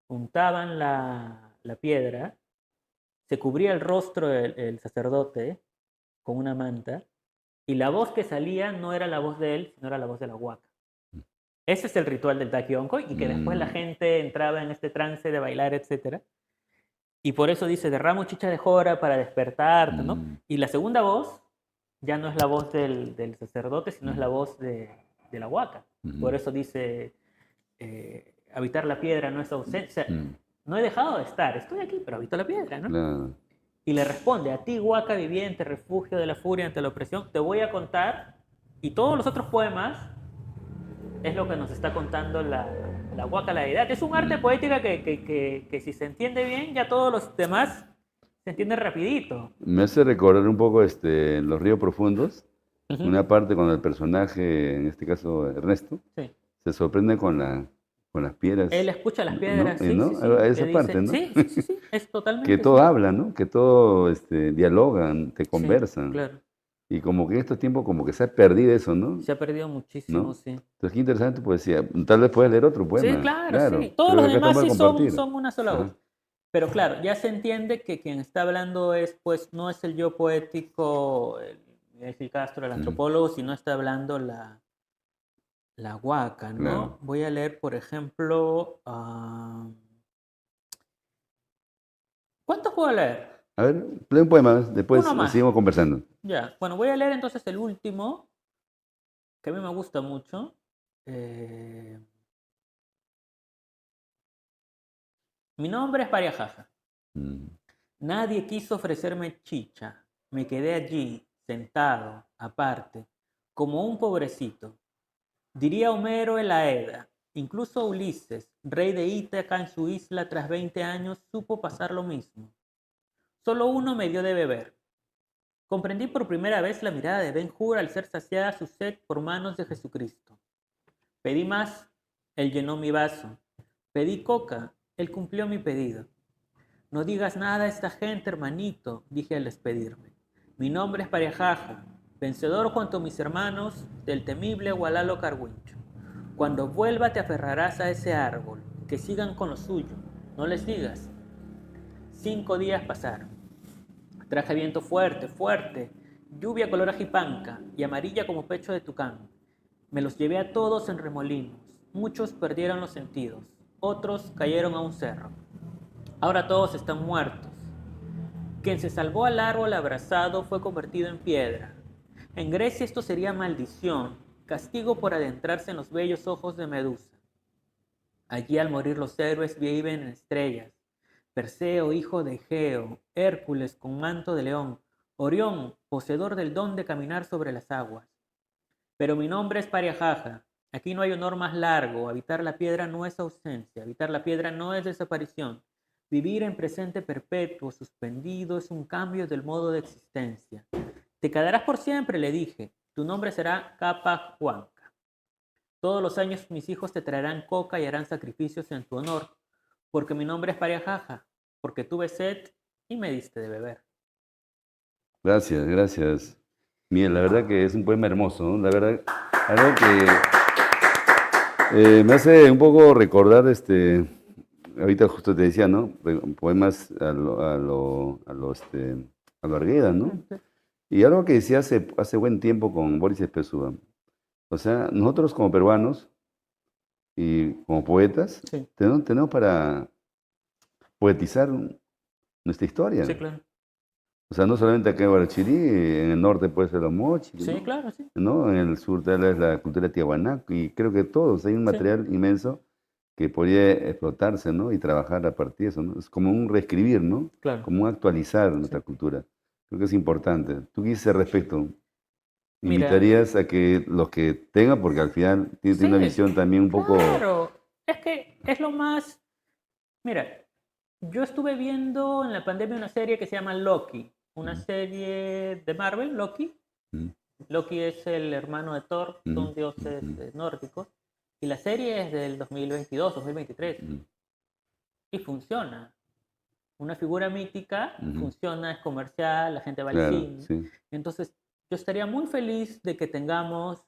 untaban la piedra, se cubría el rostro el sacerdote con una manta, y la voz que salía no era la voz de él, sino era la voz de la huaca. Ese es el ritual del Takionko, y que después la
mm,
gente entraba en este trance de bailar, etc. Y por eso dice, derramo chicha de jora para despertarte, ¿no?
mm,
Y la segunda voz ya no es la voz del sacerdote, sino es la
mm,
voz de la huaca. Por
mm,
eso dice, habitar la piedra no es ausencia.
mm,
No he dejado de estar, estoy aquí, pero habito la piedra, ¿no?
claro.
Y le responde, a ti, huaca viviente, refugio de la furia ante la opresión, te voy a contar, y todos los otros poemas es lo que nos está contando la huaca, la deidad. Es un arte
Mm.
poética que si se entiende bien, ya todos los demás se entienden rapidito.
Me hace recordar un poco Los Ríos Profundos,
Ujú.
una parte cuando el personaje, en este caso Ernesto,
Sí.
se sorprende con las
Él
piedras,
escucha las
¿no?
piedras, sí, sí,
¿No?
sí, que
Esa parte,
dice,
¿no?
sí, sí, sí, sí, es
Que
totalmente
todo
cierto.
habla, ¿no? Que todo dialogan, te
Sí,
conversan.
claro.
Y como que en estos tiempos como que se ha perdido eso, ¿no?
Se ha perdido muchísimo,
¿No?
sí.
Entonces, qué interesante tu poesía. Tal vez puedes leer otro
Sí,
poema.
claro, sí.
Claro,
Todos
creo
los
que acá
demás
estamos de
sí
compartir.
son una sola
Ajá.
voz. Pero claro, ya se entiende que quien está hablando es, pues, no es el yo poético, el Castro, el
Ujú,
antropólogo, sino está hablando la huaca,
claro.
¿no? Voy a leer, por ejemplo, ¿cuántos puedo leer?
A ver, lee un poema, después
Uno más.
seguimos conversando.
Ya. Bueno, voy a leer entonces el último, que a mí me gusta mucho. Eh, Mi nombre es Pariajaja.
Mm,
Nadie quiso ofrecerme chicha. Me quedé allí, sentado, aparte, como un pobrecito. Diría Homero en la Edda. Incluso Ulises, rey de Ítaca en su isla tras 20 años, supo pasar lo mismo. Solo uno me dio de beber. Comprendí por primera vez la mirada de Ben-Hur al ser saciada su sed por manos de Jesucristo. Pedí más, él llenó mi vaso. Pedí coca, él cumplió mi pedido. No digas nada a esta gente, hermanito, dije al despedirme. Mi nombre es Parejaja, vencedor junto a mis hermanos del temible Gualalo Carguincho. Cuando vuelva te aferrarás a ese árbol, que sigan con lo suyo, no les digas. 5 días pasaron. Traje viento fuerte, fuerte, lluvia color ajipanca y amarilla como pecho de tucán. Me los llevé a todos en remolinos. Muchos perdieron los sentidos, otros cayeron a un cerro. Ahora todos están muertos. Quien se salvó al árbol abrazado fue convertido en piedra. En Grecia esto sería maldición, castigo por adentrarse en los bellos ojos de Medusa. Allí al morir los héroes viven en estrellas. Perseo, hijo de Egeo, Hércules con manto de león, Orión, poseedor del don de caminar sobre las aguas. Pero mi nombre es Pariajaja. Aquí no hay honor más largo. Habitar la piedra no es ausencia. Habitar la piedra no es desaparición. Vivir en presente perpetuo, suspendido, es un cambio del modo de existencia. Te quedarás por siempre, le dije. Tu nombre será Capahuanca. Todos los años mis hijos te traerán coca y harán sacrificios en tu honor, porque mi nombre es Pariajaja, porque tuve sed y me diste de beber.
gracias, gracias. Miel, la verdad que es un poema hermoso, ¿no? La verdad, algo que me hace un poco recordar, ahorita justo te decía, ¿no? Poemas a lo Argueda, ¿no? Y algo que decía hace buen tiempo con Boris Espesúa. O sea, nosotros como peruanos y como poetas,
Sí,
tenemos para poetizar nuestra historia.
sí, claro.
O sea, no solamente acá en Guarachirí, en el norte puede ser los mochis,
Sí,
¿no?
claro, sí.
¿No? En el sur tal vez la cultura tiahuanaco y creo que todos, hay un
Sí,
material inmenso que podría explotarse, ¿no? Y trabajar a partir de eso, ¿no? Es como un reescribir, ¿no?
claro.
Como un actualizar
Sí.
nuestra cultura. Creo que es importante. ¿Tú qué dices al respecto?
Mira,
¿Invitarías a que los que tengan, porque al final tiene una
sí,
visión también un poco...
claro. Es que es lo más. Mira, yo estuve viendo en la pandemia una serie que se llama Loki, una
Mm,
serie de Marvel, Loki.
mm,
Loki es el hermano de Thor,
mm,
son dioses
mm,
nórdicos. Y la serie es del 2022, 2023.
mm,
Y funciona. Una figura mítica,
mm,
funciona, es comercial, la gente va al
claro,
cine.
sí.
Entonces, yo estaría muy feliz de que tengamos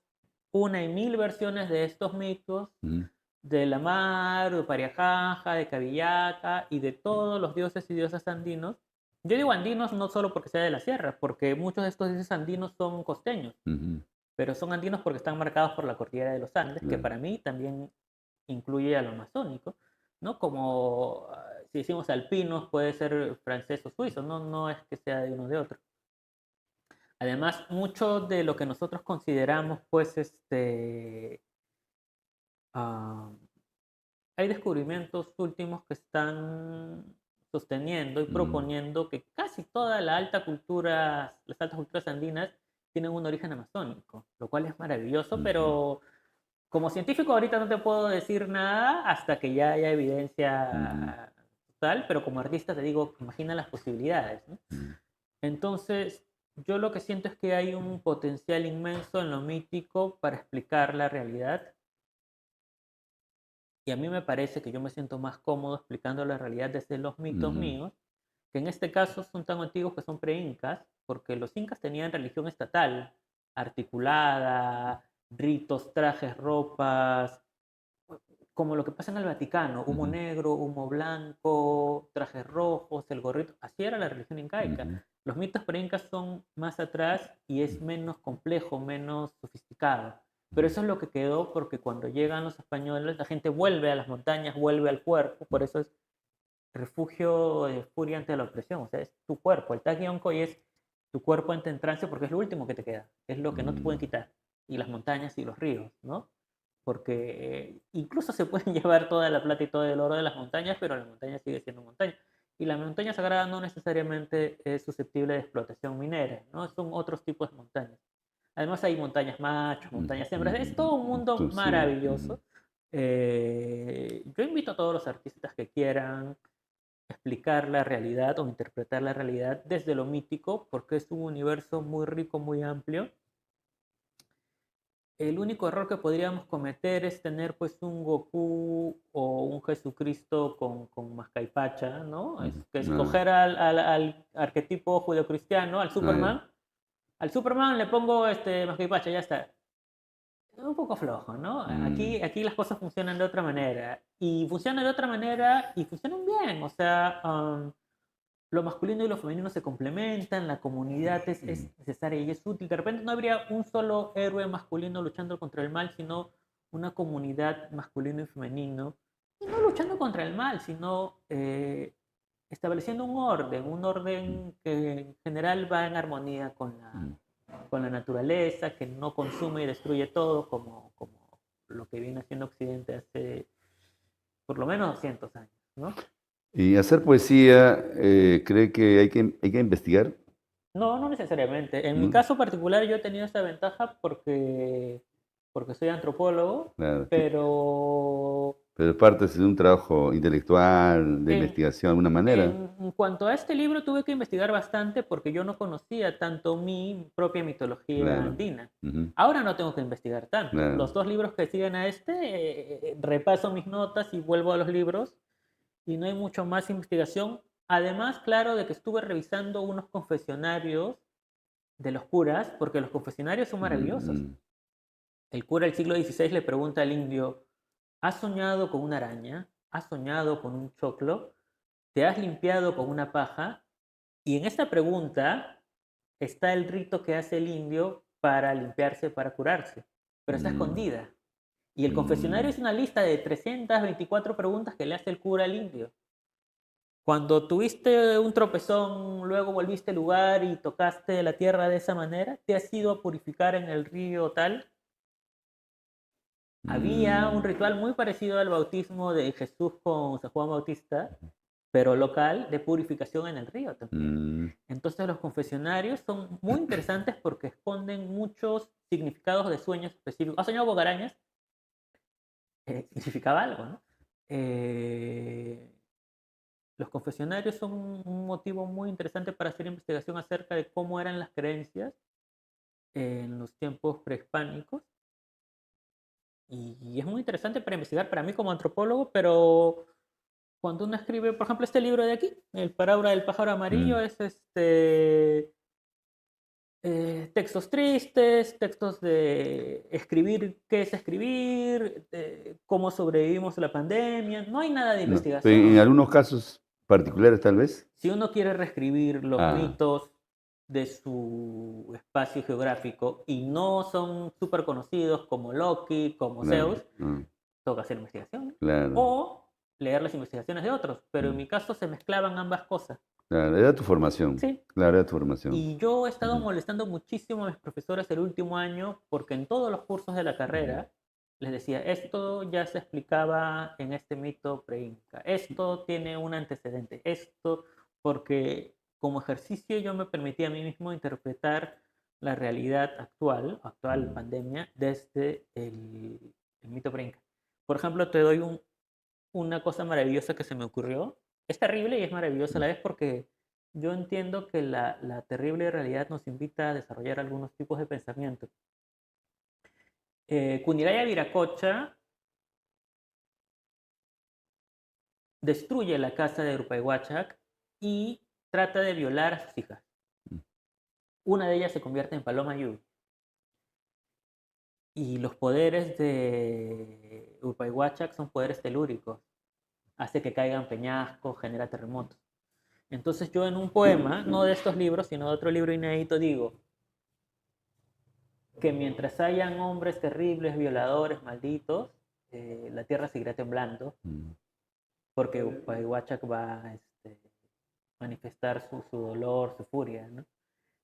una y mil versiones de estos mitos,
Mm,
de la mar, de Pariajaja, de Cavillaca y de todos los dioses y diosas andinos. Yo digo andinos no solo porque sea de la sierra, porque muchos de estos dioses andinos son costeños,
mm,
pero son andinos porque están marcados por la cordillera de los Andes, que
claro.
para mí también incluye a lo amazónico, ¿no? Como si decimos alpinos, puede ser francés o suizo, ¿no? No es que sea de uno o de otro. Además, mucho de lo que nosotros consideramos, pues, ah, hay descubrimientos últimos que están sosteniendo y
Mm,
proponiendo que casi toda la alta cultura, las altas culturas andinas tienen un origen amazónico, lo cual es maravilloso,
mm,
pero como científico ahorita no te puedo decir nada hasta que ya haya
mm,
evidencia total, pero como artista te digo, imagina las posibilidades, ¿no?
mm,
Entonces, yo lo que siento es que hay un potencial inmenso en lo mítico para explicar la realidad y a mí me parece que yo me siento más cómodo explicando la realidad desde los mitos
mm,
míos, que en este caso son tan antiguos que son pre-incas, porque los incas tenían religión estatal, articulada, ritos, trajes, ropas, como lo que pasa en el Vaticano, humo
mm,
negro, humo blanco, trajes rojos, el gorrito, así era la religión incaica.
mm,
Los mitos pre-incas son más atrás y es menos complejo, menos sofisticado. Pero
mm,
eso es lo que quedó porque cuando llegan los españoles la gente vuelve a las montañas, vuelve al cuerpo, por eso es refugio de furia ante la opresión, o sea, es tu cuerpo, el Tagyonkoy es tu cuerpo entra en trance porque es lo último que te queda, es lo que no te pueden
mm,
quitar, y las montañas y los ríos, ¿no? Porque incluso se pueden llevar toda la plata y todo el oro de las montañas, pero la montaña sigue siendo montaña. Y la montaña sagrada no necesariamente es susceptible de explotación minera, ¿no? Son otros tipos de montañas. Además hay montañas machos, montañas hembras, es todo un mundo
tú sí,
maravilloso. Yo invito a todos los artistas que quieran explicar la realidad o interpretar la realidad desde lo mítico, porque es un universo muy rico, muy amplio. El único error que podríamos cometer es tener pues un Goku o un Jesucristo con mascaipacha, ¿no? Es que
ah,
escoger al arquetipo judeocristiano,
ya.
Al Superman le pongo mascaipacha, ya está. Es un poco flojo, ¿no?
Mm,
Aquí las cosas funcionan de otra manera. Y funcionan de otra manera y funcionan bien. O sea, lo masculino y lo femenino se complementan, la comunidad
mm,
es necesaria y es útil. De repente no habría un solo héroe masculino luchando contra el mal, sino una comunidad masculino y femenino. Y no luchando contra el mal, sino estableciendo un orden que en general va en armonía
mm.
con la naturaleza, que no consume y destruye todo, como lo que viene haciendo Occidente hace por lo menos 200 años, ¿no?
Y hacer poesía, ¿cree que hay que investigar?
No, no necesariamente. En mi
¿No?
caso particular yo he tenido esa ventaja porque soy antropólogo,
Claro,
pero
pero parte de un trabajo intelectual, de
en,
investigación de alguna manera.
en cuanto a este libro tuve que investigar bastante porque yo no conocía tanto mi propia mitología
Claro,
andina.
ujú,
Ahora no tengo que investigar tanto. Los
claro.
dos libros que siguen a repaso mis notas y vuelvo a los libros y no hay mucho más investigación. Además, claro, de que estuve revisando unos confesionarios de los curas, porque los confesionarios son
Mm,
maravillosos.
mm,
El cura del siglo XVI le pregunta al indio, ¿has soñado con una araña? ¿Has soñado con un choclo? ¿Te has limpiado con una paja? Y en esta pregunta está el rito que hace el indio para limpiarse, para curarse, pero está
mm,
escondida. Y el confesionario
mm,
es una lista de 324 preguntas que le hace el cura al indio. Cuando tuviste un tropezón, luego volviste al lugar y tocaste la tierra de esa manera, ¿te has ido a purificar en el río tal? Había un
Mm,
ritual muy parecido al bautismo de Jesús con San Juan Bautista, pero local, de purificación en el río también.
mm,
Entonces los confesionarios son muy interesantes porque esconden muchos significados de sueños específicos. ¿Has soñado con arañas? Significaba algo, ¿no? Eh, los confesionarios son un motivo muy interesante para hacer investigación acerca de cómo eran las creencias en los tiempos prehispánicos. Y es muy interesante para investigar para mí como antropólogo, pero cuando uno escribe, por ejemplo, este libro de aquí, El parábola del pájaro amarillo,
mm.
es textos tristes, textos de escribir qué es escribir, de cómo sobrevivimos a la pandemia. No hay nada de
No, pero en
investigación.
algunos casos particulares tal vez.
Si uno quiere reescribir los
Ah,
mitos de su espacio geográfico y no son súper conocidos como Loki, como
claro,
Zeus,
ah,
toca hacer investigación
claro,
o leer las investigaciones de otros. Pero en
mm,
mi caso se mezclaban ambas cosas.
claro, era tu formación,
Sí.
claro, era tu formación.
Y yo he estado
Ujú,
molestando muchísimo a mis profesores el último año porque en todos los cursos de la
ujú,
carrera les decía, esto ya se explicaba en este mito pre-inca, esto tiene un antecedente, esto, porque como ejercicio yo me permitía a mí mismo interpretar la realidad actual
ujú,
pandemia, desde el mito pre-inca. Por ejemplo, te doy una cosa maravillosa que se me ocurrió. Es terrible y es maravillosa a la vez porque yo entiendo que la terrible realidad nos invita a desarrollar algunos tipos de pensamiento. Cuniraya Viracocha destruye la casa de Urpayhuachac y trata de violar a sus hijas. Una de ellas se convierte en Paloma Yu. Y los poderes de Urpayhuachac son poderes telúricos. Hace que caigan peñascos, genera terremotos. Entonces yo en un poema, no de estos libros, sino de otro libro inédito, digo que mientras hayan hombres terribles, violadores, malditos, la tierra seguirá temblando,
ujú,
porque Upayhuachac va a manifestar su dolor, su furia, ¿no?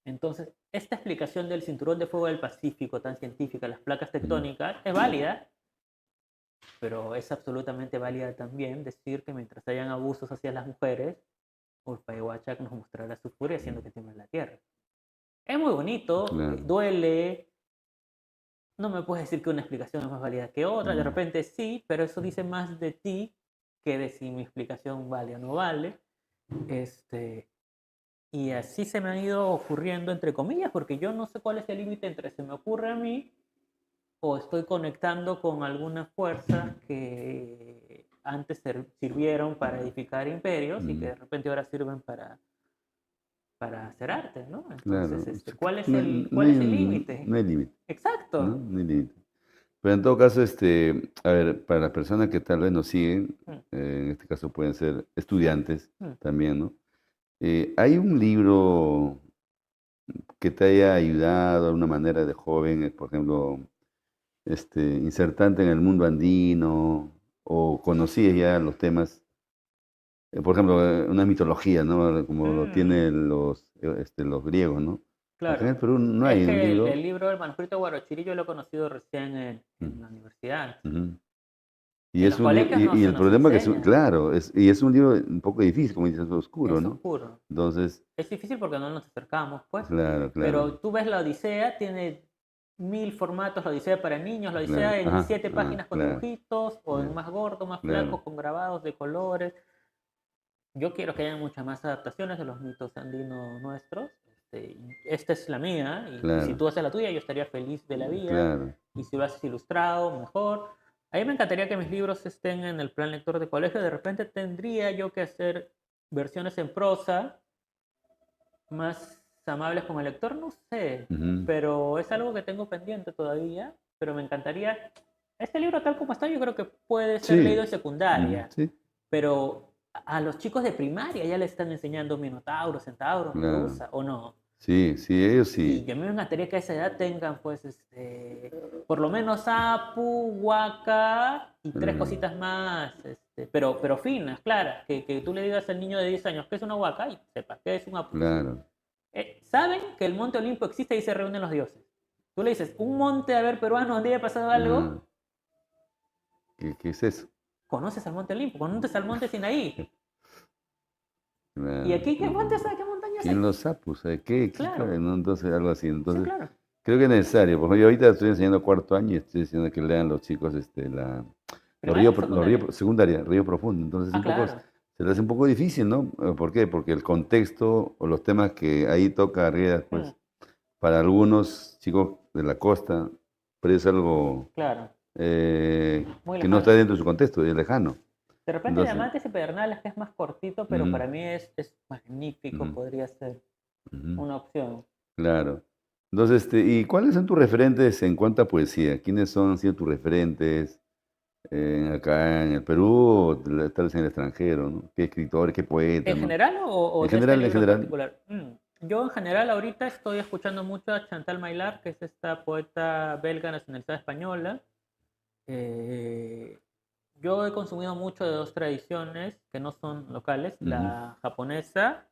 Entonces, esta explicación del cinturón de fuego del Pacífico, tan científica, las placas
ujú,
tectónicas, es válida, pero es absolutamente válida también decir que mientras hayan abusos hacia las mujeres, Upayhuachac nos mostrará su furia haciendo que tiemble la tierra. Es muy bonito,
claro,
duele, no me puedes decir que una explicación es más válida que otra, de
mm,
repente sí, pero eso dice más de ti que de si mi explicación vale o no vale. Este, y así se me han ido ocurriendo, entre comillas, porque yo no sé cuál es el límite entre se me ocurre a mí o estoy conectando con algunas fuerzas que antes sirvieron para edificar imperios y que
mm,
de repente ahora sirven para hacer arte, ¿no?
claro.
Entonces,
O sea,
¿cuál es
no,
cuál es el límite?
no hay límite, ¿no?
Exacto.
No hay límite. Pero en todo caso, a ver, para las personas que tal vez nos siguen,
Mm,
en este caso pueden ser estudiantes
mm.
también, ¿no? ¿Hay un libro que te haya ayudado de alguna manera de joven, por ejemplo, insertante en el mundo andino, o conocías ya los temas, por ejemplo, una mitología, ¿no? Como lo
Mm,
tienen los griegos, ¿no? Acá en
claro.
el Perú no
Es
hay un
que el
libro.
libro del manuscrito Guarochirí yo lo he conocido recién en
Mm,
la universidad.
ujú. Y
En
es
los
un libro,
colegios no
y
se
el
nos
problema que es,
enseña.
claro, y es un libro un poco difícil, como dices, oscuro,
Es
¿no?
oscuro.
Entonces,
Es difícil porque no nos acercamos, pues.
claro, claro,
Pero tú ves la Odisea, tiene 1000 formatos, la Odisea para niños, la
claro,
Odisea en
ajá,
7 páginas con
claro,
dibujitos, o en
ya,
más gordo, más flaco,
claro,
con grabados de colores. Yo quiero que haya muchas más adaptaciones de los mitos andinos nuestros. Esta es la mía, y si
claro,
tú haces la tuya, yo estaría feliz de la vida.
claro,
Y si lo haces ilustrado, mejor. A mí me encantaría que mis libros estén en el plan lector de colegio. De repente tendría yo que hacer versiones en prosa más amables con el lector, no sé.
ujú,
Pero es algo que tengo pendiente todavía. Pero me encantaría. Este libro, tal como está, yo creo que puede ser leído
sí,
en secundaria,
sí,
pero a los chicos de primaria ya le están enseñando Minotauro, Centauro,
claro,
Medusa, ¿o no?
sí, sí, ellos
Y
sí,
a mí me encantaría que a esa edad tengan, pues, por lo menos Apu, Huaca y tres
claro,
cositas más, pero finas, claras, que tú le digas al niño de 10 años qué es una huaca y sepa qué es un apus.
Claro.
Saben que el Monte Olimpo existe y se reúnen los dioses. Tú le dices, un monte, a ver, peruano, donde haya pasado algo,
¿Qué es eso?
conoces al Monte Olimpo, conoces al Monte Sinaí. ¿Y
Claro.
aquí qué montes hay, qué montañas
¿Quién
hay?
los sapos? ¿Qué?
Claro,
¿No? Entonces, algo así.
sí,
Entonces,
claro.
creo que es necesario. Por ejemplo, yo ahorita estoy enseñando cuarto año y estoy diciendo que lean los chicos
¿Primaria o secundaria?
secundaria, Río Profundo. Entonces,
Ah,
un poco,
claro.
se les hace un poco difícil, ¿no? ¿Por qué? Porque el contexto o los temas que ahí toca Arguedas,
Mm,
pues, para algunos chicos de la costa, pero es algo
claro. Muy
que no está
lejano.
dentro de su contexto, es lejano.
De repente
Entonces,
Diamantes y Pedernales, que es más cortito, pero
ujú,
para mí es magnífico,
ujú,
podría ser
ujú.
una opción.
Claro. Entonces, ¿y cuáles son tus referentes en cuanto a poesía? ¿Quiénes han sido tus referentes acá en el Perú o tal vez en el extranjero, ¿no? ¿Qué escritores, qué
¿En
poetas, ¿no?
general o
En
de este
general, en
libro en
general.
particular? Yo en general ahorita estoy escuchando mucho a Chantal Maillard, que es esta poeta belga nacionalizada española. Eh, yo he consumido mucho de dos tradiciones que no son locales,
Ujú,
la japonesa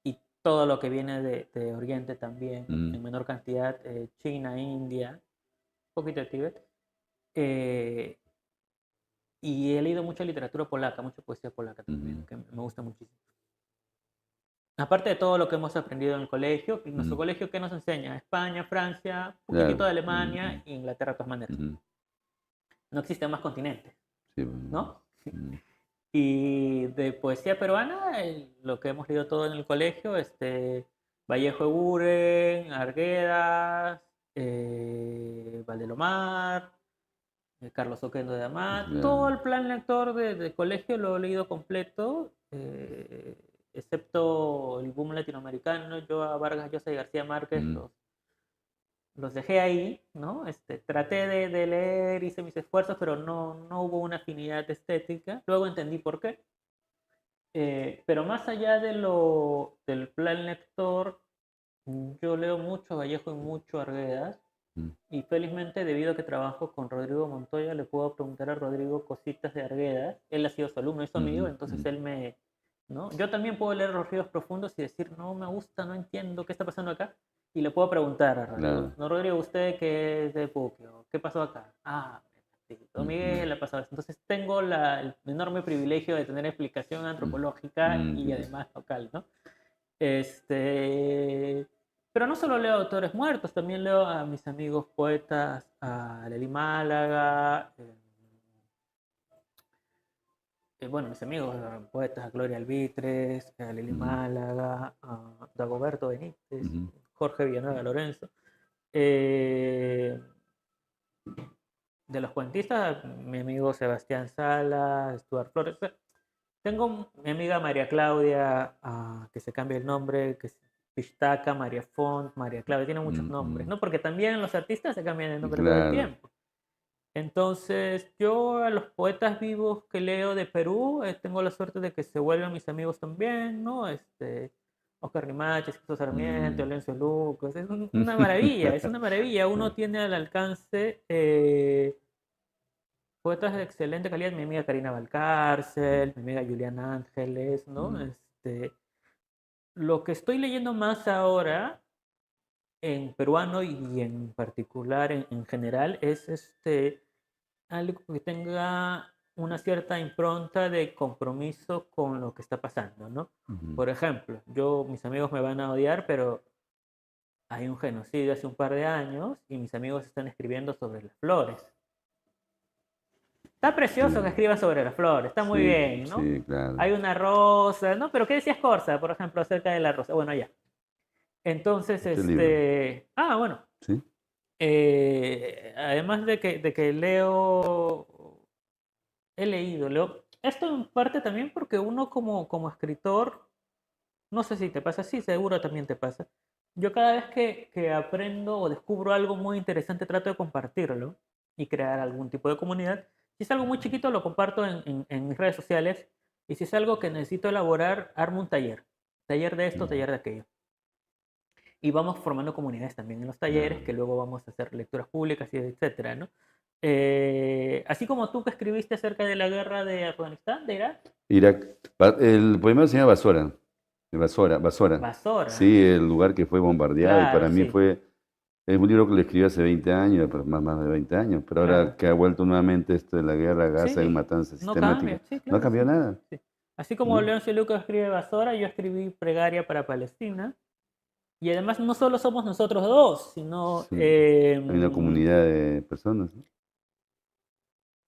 y todo lo que viene de Oriente también,
ujú,
en menor cantidad, China, India, un poquito de Tíbet. Eh, y he leído mucha literatura polaca, mucha poesía polaca también,
ujú,
que me gusta muchísimo. Aparte de todo lo que hemos aprendido en el colegio, ¿en nuestro
ujú.
colegio qué nos enseña? España, Francia, un poquitito
Claro.
de Alemania e Inglaterra de todas maneras.
Ujú.
No existen más continentes,
Sí, bueno,
¿no?
ujú,
Y de poesía peruana, lo que hemos leído todo en el colegio, Vallejo Eguren, Arguedas, Valdelomar, Carlos Oquendo de Amat, todo
claro.
el plan lector de colegio lo he leído completo, excepto el boom latinoamericano. Yo a Vargas Llosa y García Márquez
Ujú,
los dejé ahí, ¿no? Traté de leer, hice mis esfuerzos, pero no hubo una afinidad estética. Luego entendí por qué. Pero más allá del plan lector, yo leo mucho Vallejo y mucho Arguedas.
ujú,
Y felizmente, debido a que trabajo con Rodrigo Montoya, le puedo preguntar a Rodrigo cositas de Arguedas. Él ha sido su alumno y su amigo,
ujú,
entonces
ujú.
él me... ¿no? Yo también puedo leer Los Ríos Profundos y decir, no me gusta, no entiendo qué está pasando acá. Y le puedo preguntar a Rodrigo,
Claro.
no, Rodrigo, ¿usted qué es de Puquio? ¿Qué pasó acá? Ah, sí, Don
Ujú,
Miguel ha pasado eso. Entonces tengo el enorme privilegio de tener explicación antropológica y
ujú,
además local, ¿no? Este, pero no solo leo autores muertos, también leo a mis amigos poetas, a Lely Málaga, bueno, mis amigos poetas, a Gloria Albitres, a Lely
ujú,
Málaga, a Dagoberto Benítez,
ujú,
Jorge Villanueva Lorenzo. Eh, de los cuentistas, mi amigo Sebastián Sala, Stuart Flores. Tengo mi amiga María Claudia, que se cambia el nombre, que es Pistaca, María Font, María Claudia, tiene muchos nombres,
ujú.
¿no? Porque también los artistas se cambian el nombre todo el
Claro.
tiempo. Entonces, yo a los poetas vivos que leo de Perú, tengo la suerte de que se vuelvan mis amigos también, ¿no? Oscar Rimache, Escrito Sarmiento,
Mm.
Lencio Lucas, una maravilla, es una maravilla. Uno tiene al alcance poetas de excelente calidad, mi amiga Karina Valcárcel, mi amiga Juliana Ángeles, ¿no?
Mm,
Lo que estoy leyendo más ahora en peruano y en particular en general es algo que tenga una cierta impronta de compromiso con lo que está pasando, ¿no?
ujú.
Por ejemplo, mis amigos me van a odiar, pero hay un genocidio hace un par de años y mis amigos están escribiendo sobre las flores. Está precioso que
Sí,
escriba sobre las flores, está muy
sí,
bien, ¿no?
sí, claro.
Hay una rosa, ¿no? Pero ¿qué decías Corsa, por ejemplo, acerca de la rosa? Bueno, ya. Entonces,
Este libro,
bueno,
¿sí?
además de que he leído, esto en parte también porque uno como escritor, no sé si te pasa, sí, seguro también te pasa. Yo cada vez que aprendo o descubro algo muy interesante, trato de compartirlo y crear algún tipo de comunidad. Si es algo muy chiquito, lo comparto en mis redes sociales. Y si es algo que necesito elaborar, armo un taller. Taller de esto,
Mm,
taller de aquello. Y vamos formando comunidades también en los talleres,
claro.
que luego vamos a hacer lecturas públicas y etcétera, ¿no? Así como tú que escribiste acerca de la guerra de Afganistán, de Irak,
Irak. El poema se llama Basora. Basora, Basora.
Basora,
Sí, el lugar que fue bombardeado y
claro,
para mí
sí,
fue, es un libro que lo escribí hace 20 años, pero más de 20 años, pero ahora
claro.
que ha vuelto nuevamente esto de la guerra a Gaza, hay
Sí,
matanza
no
sistemática.
cambia, sí,
No
claro,
cambió
sí.
nada,
Sí. Así como
¿no?
Leoncio Lucas escribe Basora, yo escribí Pregaria para Palestina. Y además no solo somos nosotros dos, sino
Sí. Hay una comunidad de personas, ¿no?,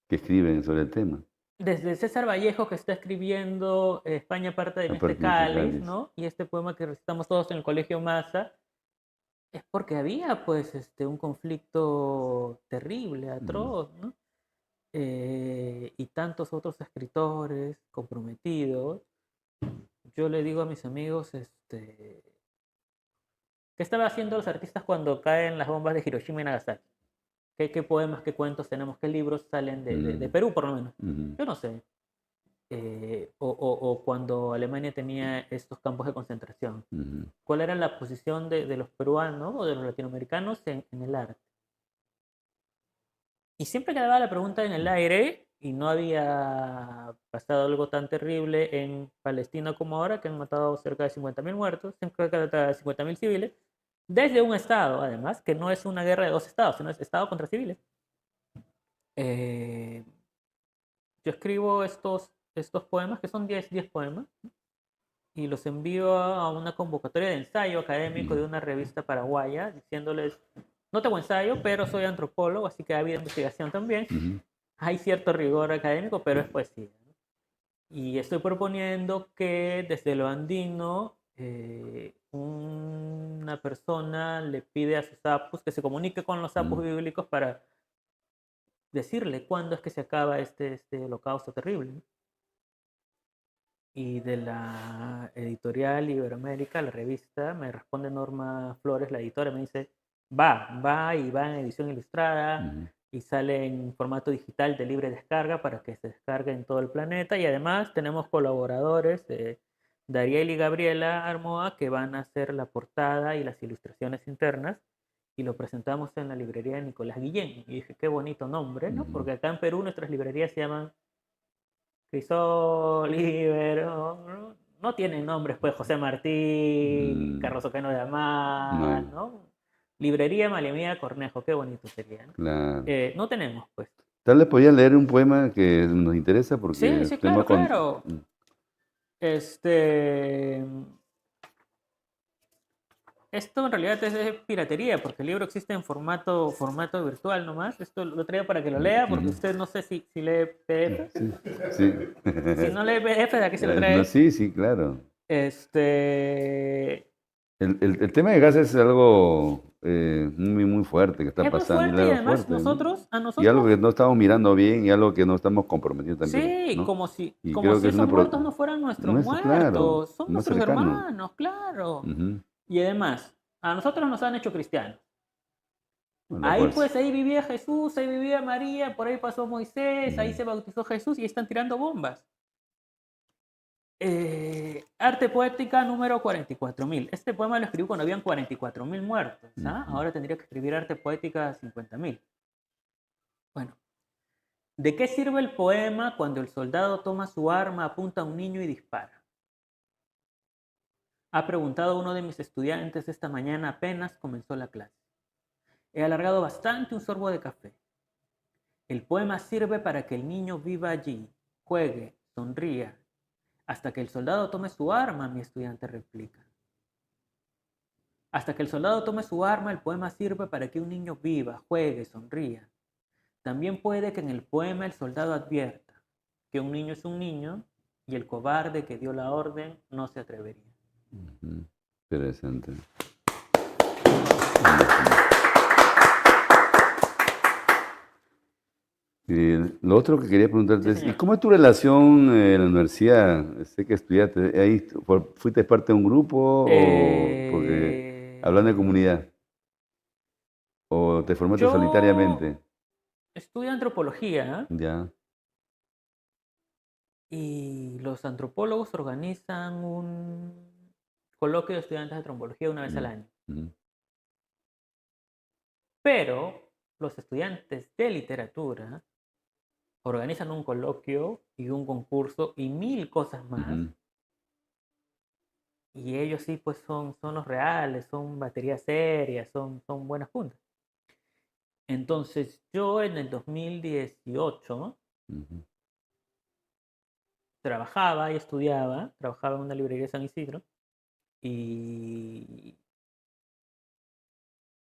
que escriben sobre el tema,
desde César Vallejo que está escribiendo España parte de
a
este
partir de
cáliz,
Cáliz.
¿no? Y este poema que recitamos todos en el Colegio Maza, es porque había pues un conflicto terrible,
Mm,
atroz, ¿no? Y tantos otros escritores comprometidos. Yo le digo a mis amigos, ¿qué estaban haciendo los artistas cuando caen las bombas de Hiroshima y Nagasaki? ¿Qué poemas, qué cuentos tenemos, qué libros salen de
mm,
Perú, por lo menos?
mm,
Yo no sé. O cuando Alemania tenía estos campos de concentración.
mm,
¿Cuál era la posición de los peruanos o de los latinoamericanos en el arte? Y siempre quedaba la pregunta en el aire y no había pasado algo tan terrible en Palestina como ahora, que han matado cerca de 50.000 muertos, cerca de 50.000 civiles, desde un Estado, además, que no es una guerra de dos Estados, sino es Estado contra civiles. Eh, yo escribo estos poemas, que son 10 poemas, y los envío a una convocatoria de ensayo académico de
mm,
una revista paraguaya, diciéndoles, no tengo ensayo, pero soy antropólogo, así que ha habido investigación también.
mm,
Hay cierto rigor académico, pero es poesía. Y estoy proponiendo que desde lo andino una persona le pide a sus apus que se comunique con los apus
mm,
bíblicos para decirle cuándo es que se acaba este holocausto terrible, ¿no? Y de la editorial Iberoamérica, la revista, me responde Norma Flores, la editora, me dice, va y va en edición ilustrada
mm,
y sale en formato digital de libre descarga para que se descargue en todo el planeta. Y además tenemos colaboradores, Dariel y Gabriela Armoa, que van a hacer la portada y las ilustraciones internas. Y lo presentamos en la librería de Nicolás Guillén. Y dije, qué bonito nombre, ¿no?
mm,
Porque acá en Perú nuestras librerías se llaman Crisol, Ibero, no tienen nombres, pues José Martí,
mm.
Carlos Ocano de
No
Amat,
hay,
¿no? Librería Malemía Cornejo, qué bonito sería, ¿no?
claro.
No tenemos, pues.
Tal vez podía leer un poema que nos interesa
Sí,
porque
sí,
tenemos
claro, claro.
mm,
Este, Esto en realidad es piratería, porque el libro existe en formato virtual nomás. Esto lo traigo para que lo lea, porque
ujú.
usted no sé si lee PDF.
Sí, sí.
Si no lee PDF, ¿de aquí se lo
No,
trae?
sí, sí, claro.
Este,
El tema de Gaza es algo muy fuerte que está
Es muy
pasando y
fuerte y
algo
además
fuerte, ¿no?
a
Y algo
nosotros,
que no estamos mirando bien y algo que no estamos comprometidos también,
sí,
¿no? Y
como
creo que
si
es
esos muertos no fueran nuestros
nuestro, claro,
muertos, son
más
nuestros
cercano.
hermanos, claro.
Ujú.
Y además, a nosotros nos han hecho cristianos.
Bueno, la
Ahí
fuerza.
pues, ahí vivía Jesús, ahí vivía María, por ahí pasó Moisés, ahí
Ujú,
se bautizó Jesús y están tirando bombas. Arte poética número 44.000. Este poema lo escribí cuando habían 44.000 muertos. ¿Ah?
ujú,
Ahora tendría que escribir arte poética 50.000. Bueno, ¿de qué sirve el poema cuando el soldado toma su arma, apunta a un niño y dispara? Ha preguntado uno de mis estudiantes esta mañana apenas comenzó la clase. He alargado bastante un sorbo de café. El poema sirve para que el niño viva allí, juegue, sonría, hasta que el soldado tome su arma, mi estudiante replica. Hasta que el soldado tome su arma, el poema sirve para que un niño viva, juegue, sonría. También puede que en el poema el soldado advierta que un niño es un niño y el cobarde que dio la orden no se atrevería.
ujú. Interesante. Lo otro que quería preguntarte
Sí,
es, ¿y
señor.
cómo es tu relación en la universidad? Sé que estudiaste, ahí, ¿fuiste parte de un grupo o porque hablando de
Eh,
comunidad? ¿O te formaste
yo
solitariamente?
estudio antropología, ¿eh?
Ya.
Y los antropólogos organizan un coloquio de estudiantes de antropología una vez al
Mm,
año.
mm,
Pero los estudiantes de literatura organizan un coloquio y un concurso y 1000 cosas más.
Ujú.
Y ellos sí, pues son los reales, son baterías serias, son buenas puntas. Entonces, yo en el 2018
Ujú.
trabajaba y estudiaba, trabajaba en una librería de San Isidro y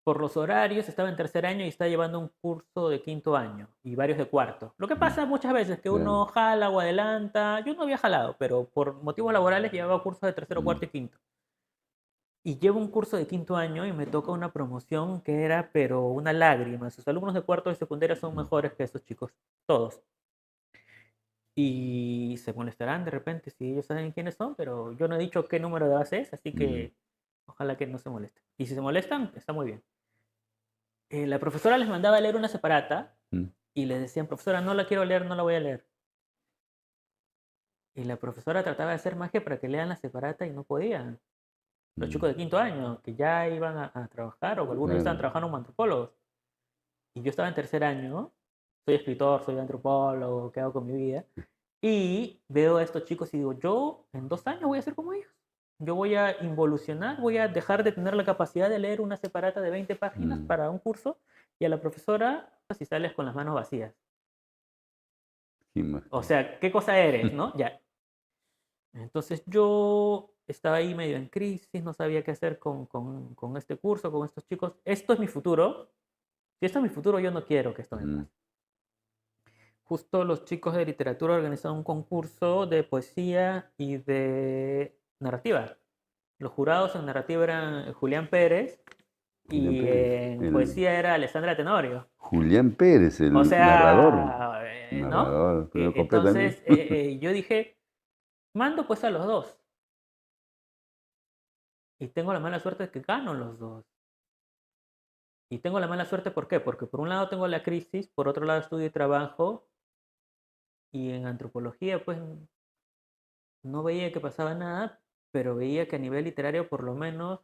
por los horarios estaba en tercer año y estaba llevando un curso de quinto año y varios de cuarto. Lo que
Ujú.
pasa muchas veces que
Claro.
uno jala o adelanta. Yo no había jalado, pero por motivos laborales llevaba cursos de tercero,
Mm.
cuarto y quinto. Y llevo un curso de quinto año y me toca una promoción que era, pero una lágrima. Sus alumnos de cuarto de secundaria son
Mm.
mejores que esos chicos, todos. Y se molestarán de repente si ellos saben quiénes son, pero yo no he dicho qué número de base es, así
Mm.
que ojalá que no se molesten. Y si se molestan, está muy bien. La profesora les mandaba a leer una separata
Mm.
y les decían, profesora, no la quiero leer, no la voy a leer. Y la profesora trataba de hacer magia para que lean la separata y no podían. Los
Mm.
chicos de quinto año, que ya iban a trabajar, o algunos ya estaban
Claro.
trabajando como antropólogos. Y yo estaba en tercer año, soy escritor, soy antropólogo, ¿qué hago con mi vida? Y veo a estos chicos y digo, yo en 2 años voy a ser como ellos. Yo voy a involucionar, voy a dejar de tener la capacidad de leer una separata de 20 páginas
Mm.
para un curso y a la profesora, si sales con las manos vacías. O
Imagínate.
sea, ¿qué cosa eres, no? Ya. Entonces yo estaba ahí medio en crisis, no sabía qué hacer con este curso, con estos chicos. Esto es mi futuro. Si esto es mi futuro, yo no quiero que esto me
Mm.
pase. Justo los chicos de literatura organizaron un concurso de poesía y de narrativa. Los jurados en narrativa eran Julián Pérez
Julián
y
Pérez.
en poesía era Alessandra Tenorio.
Julián Pérez,
O
el narrador.
sea, ¿no?
Narrador. Premio Copé también.
Entonces yo dije, mando pues a los dos. Y tengo la mala suerte de que gano los dos. Y tengo la mala suerte, ¿por qué? Porque por un lado tengo la crisis, por otro lado estudio y trabajo, y en antropología pues no veía que pasaba nada, pero veía que a nivel literario por lo menos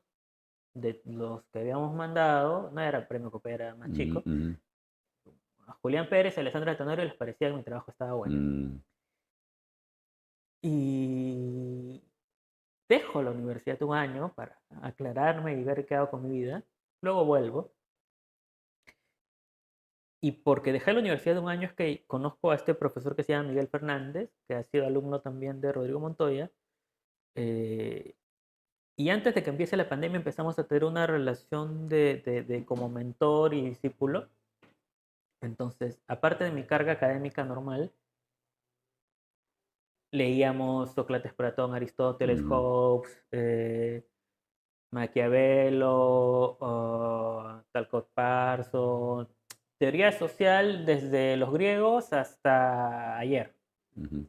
de los que habíamos mandado, no era premio Copé, era más
Mm.
chico,
Mm.
a Julián Pérez y a Alessandra Tenorio les parecía que mi trabajo estaba bueno.
Mm.
Y dejo la universidad un año para aclararme y ver qué hago con mi vida. Luego vuelvo. Y porque dejé la universidad un año es que conozco a este profesor que se llama Miguel Fernández, que ha sido alumno también de Rodrigo Montoya. eh, y antes de que empiece la pandemia empezamos a tener una relación de como mentor y discípulo. Entonces, aparte de mi carga académica normal, leíamos Sócrates, Platón, Aristóteles,
Mm.
Hobbes, Maquiavelo, Talcott Parsons, teoría social desde los griegos hasta ayer.
Ujú.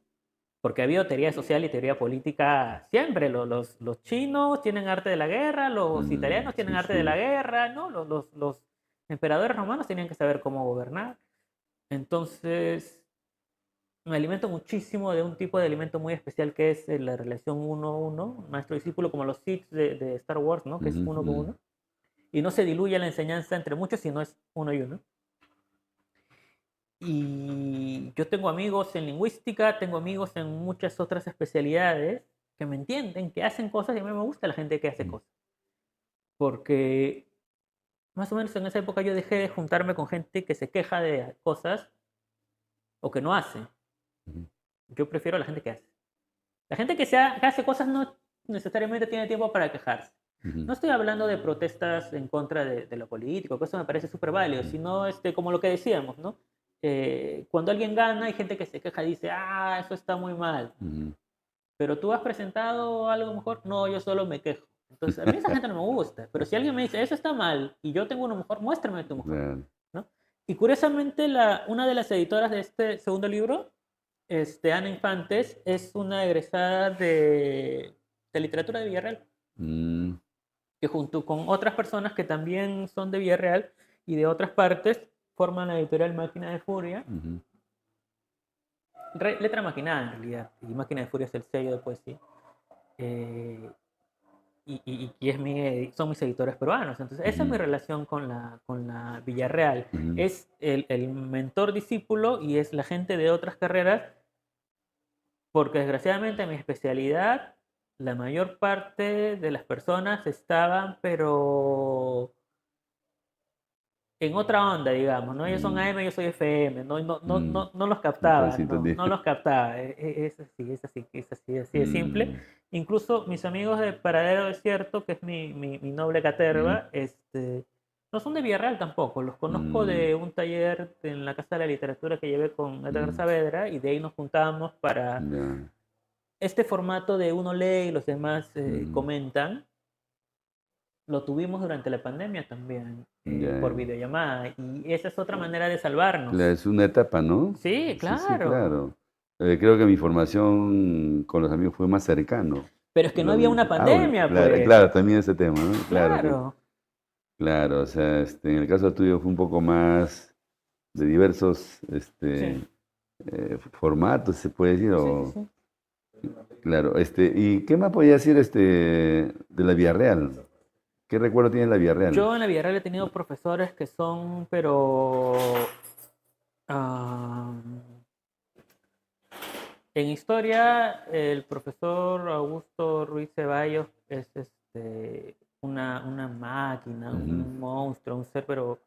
Porque ha habido teoría social y teoría política siempre. Los chinos tienen arte de la guerra, los
Mm.
italianos tienen
Sí,
arte de la
sí.
guerra, ¿no? Los emperadores romanos tenían que saber cómo gobernar. Entonces, me alimento muchísimo de un tipo de alimento muy especial que es la relación uno a uno, maestro-discípulo, como los Sith de Star Wars, ¿no? Que es
Ujú.
uno con
Mm.
uno. Y no se diluye la enseñanza entre muchos, sino es uno y uno. Y yo tengo amigos en lingüística, tengo amigos en muchas otras especialidades que me entienden, que hacen cosas y a mí me gusta la gente que hace
Mm.
cosas. Porque más o menos en esa época yo dejé de juntarme con gente que se queja de cosas o que no hace.
Ujú.
Yo prefiero a la gente que hace. La gente que hace cosas no necesariamente tiene tiempo para quejarse.
Ujú.
No estoy hablando de protestas en contra de lo político, que eso me parece súper válido,
Ujú.
sino como lo que decíamos, ¿no? Cuando alguien gana, hay gente que se queja y dice, eso está muy mal.
Ujú.
Pero tú has presentado algo mejor, no, yo solo me quejo. Entonces, a mí esa gente no me gusta, pero si alguien me dice, eso está mal, y yo tengo uno mejor, muéstrame tu mejor,
Claro.
¿no? Y curiosamente, una de las editoras de este segundo libro, Ana Infantes, es una egresada de literatura de Villarreal,
Mm.
que junto con otras personas que también son de Villarreal y de otras partes, forman la editorial Máquina de Furia.
Ujú.
Letra Maquinada, en realidad, y Máquina de Furia es el sello de poesía. Eh, y son mis editores peruanos. Entonces, esa es mi relación con la Villarreal. Es el mentor-discípulo y es la gente de otras carreras, porque desgraciadamente en mi especialidad, la mayor parte de las personas estaban, pero en otra onda, digamos, ¿no? Ellos son AM, yo soy FM, no los captaba, no los captaba. Es así de simple. Incluso mis amigos de Paradero Desierto, que es mi noble caterva, no son de Villarreal tampoco. Los conozco de un taller en la Casa de la Literatura que llevé con Edgar Saavedra y de ahí nos juntábamos para este formato de uno lee y los demás comentan. Lo tuvimos durante la pandemia también, por videollamada, y esa es otra manera de salvarnos.
Es una etapa, ¿no?
Sí,
Sí,
claro.
claro. Creo que mi formación con los amigos fue más cercano.
Pero es que no había una pandemia,
claro,
pues.
claro, también ese tema, ¿no?
Claro.
Claro, o sea, en el caso tuyo fue un poco más de diversos
Sí.
formatos, se puede decir,
Sí.
Claro, ¿y qué más podía decir de la Villarreal? ¿Qué recuerdo tiene la Villarreal?
Yo en la Villarreal he tenido profesores que son, pero en historia, el profesor Augusto Ruiz Ceballos es una máquina, un monstruo, un ser, pero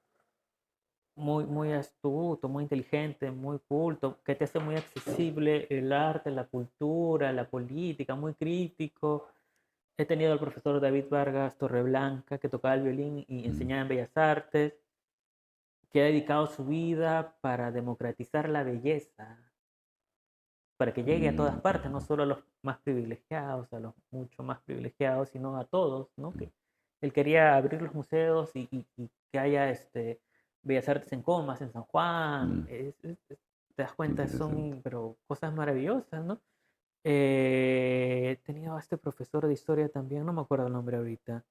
muy astuto, muy inteligente, muy culto, que te hace muy accesible el arte, la cultura, la política, muy crítico. He tenido al profesor David Vargas Torreblanca, que tocaba el violín y enseñaba en Bellas Artes, que ha dedicado su vida para democratizar la belleza, para que llegue a todas partes, no solo a los más privilegiados, a los mucho más privilegiados, sino a todos, ¿no? Que él quería abrir los museos y que haya Bellas Artes en Comas, en San Juan, te das cuenta, son pero cosas maravillosas, ¿no? Tenía a este profesor de historia también, no me acuerdo el nombre ahorita,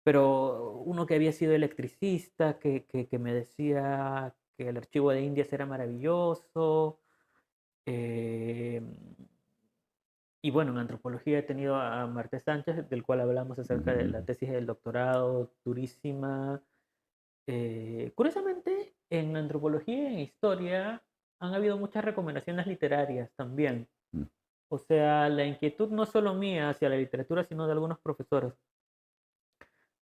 pero uno que había sido electricista, que me decía que el archivo de Indias era maravilloso. Eh, y bueno, en antropología he tenido a Marte Sánchez, del cual hablamos acerca de la tesis del doctorado, durísima. Curiosamente, en antropología y en historia han habido muchas recomendaciones literarias también. O sea, la inquietud no solo mía hacia la literatura, sino de algunos profesores.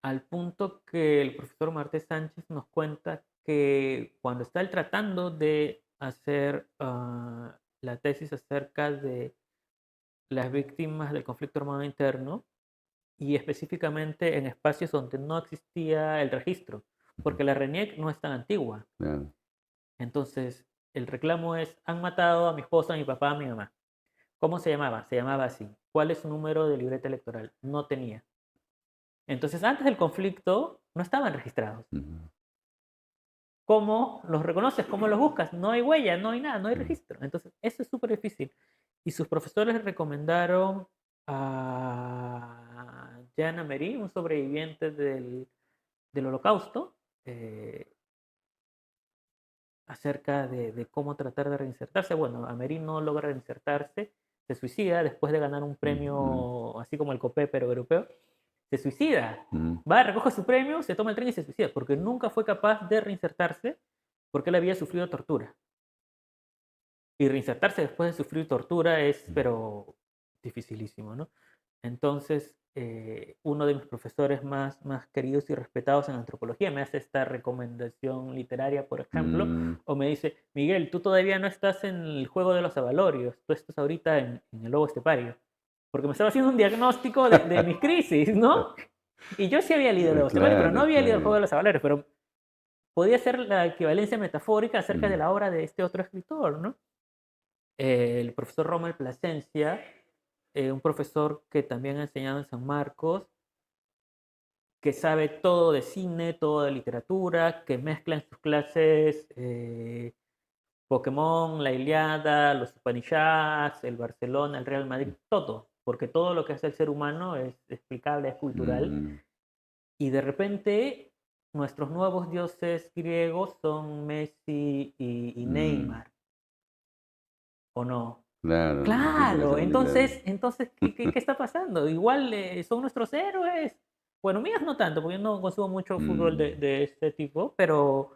Al punto que el profesor Marte Sánchez nos cuenta que cuando está él tratando de hacer la tesis acerca de las víctimas del conflicto armado interno y específicamente en espacios donde no existía el registro, porque la RENIEC no es tan antigua.
Claro.
Entonces, el reclamo es, han matado a mi esposa, a mi papá, a mi mamá. ¿Cómo se llamaba? Se llamaba así. ¿Cuál es su número de libreta electoral? No tenía. Entonces, antes del conflicto, no estaban registrados. ¿Cómo los reconoces? ¿Cómo los buscas? No hay huella, no hay nada, no hay registro. Entonces, eso es súper difícil. Y sus profesores le recomendaron a Jean Amery, un sobreviviente del Holocausto, acerca de cómo tratar de reinsertarse. Bueno, Amery no logra reinsertarse, se suicida después de ganar un premio, así como el COPE, pero europeo. Se suicida, va, recoge su premio, se toma el tren y se suicida, porque nunca fue capaz de reinsertarse porque él había sufrido tortura. Y reinsertarse después de sufrir tortura es, pero, dificilísimo, ¿no? Entonces, uno de mis profesores más queridos y respetados en antropología me hace esta recomendación literaria, por ejemplo, o me dice, Miguel, tú todavía no estás en el juego de los avalorios, tú estás ahorita en el lobo estepario. Porque me estaba haciendo un diagnóstico de mis crisis, ¿no? Y yo sí había leído el lobo estepario, pero no había leído el juego de los avalorios, pero podía ser la equivalencia metafórica acerca de la obra de este otro escritor, ¿no? El profesor Rommel Plasencia, un profesor que también ha enseñado en San Marcos, que sabe todo de cine, todo de literatura, que mezcla en sus clases Pokémon, la Ilíada, los Upanishads, el Barcelona, el Real Madrid, todo, porque todo lo que hace el ser humano es explicable, es cultural. Y de repente nuestros nuevos dioses griegos son Messi y Neymar. ¿O no?
Claro, qué
Claro,
interesante, claro.
entonces ¿qué está pasando? Igual son nuestros héroes. Bueno, míos no tanto, porque yo no consumo mucho fútbol
Mm,
de este tipo, pero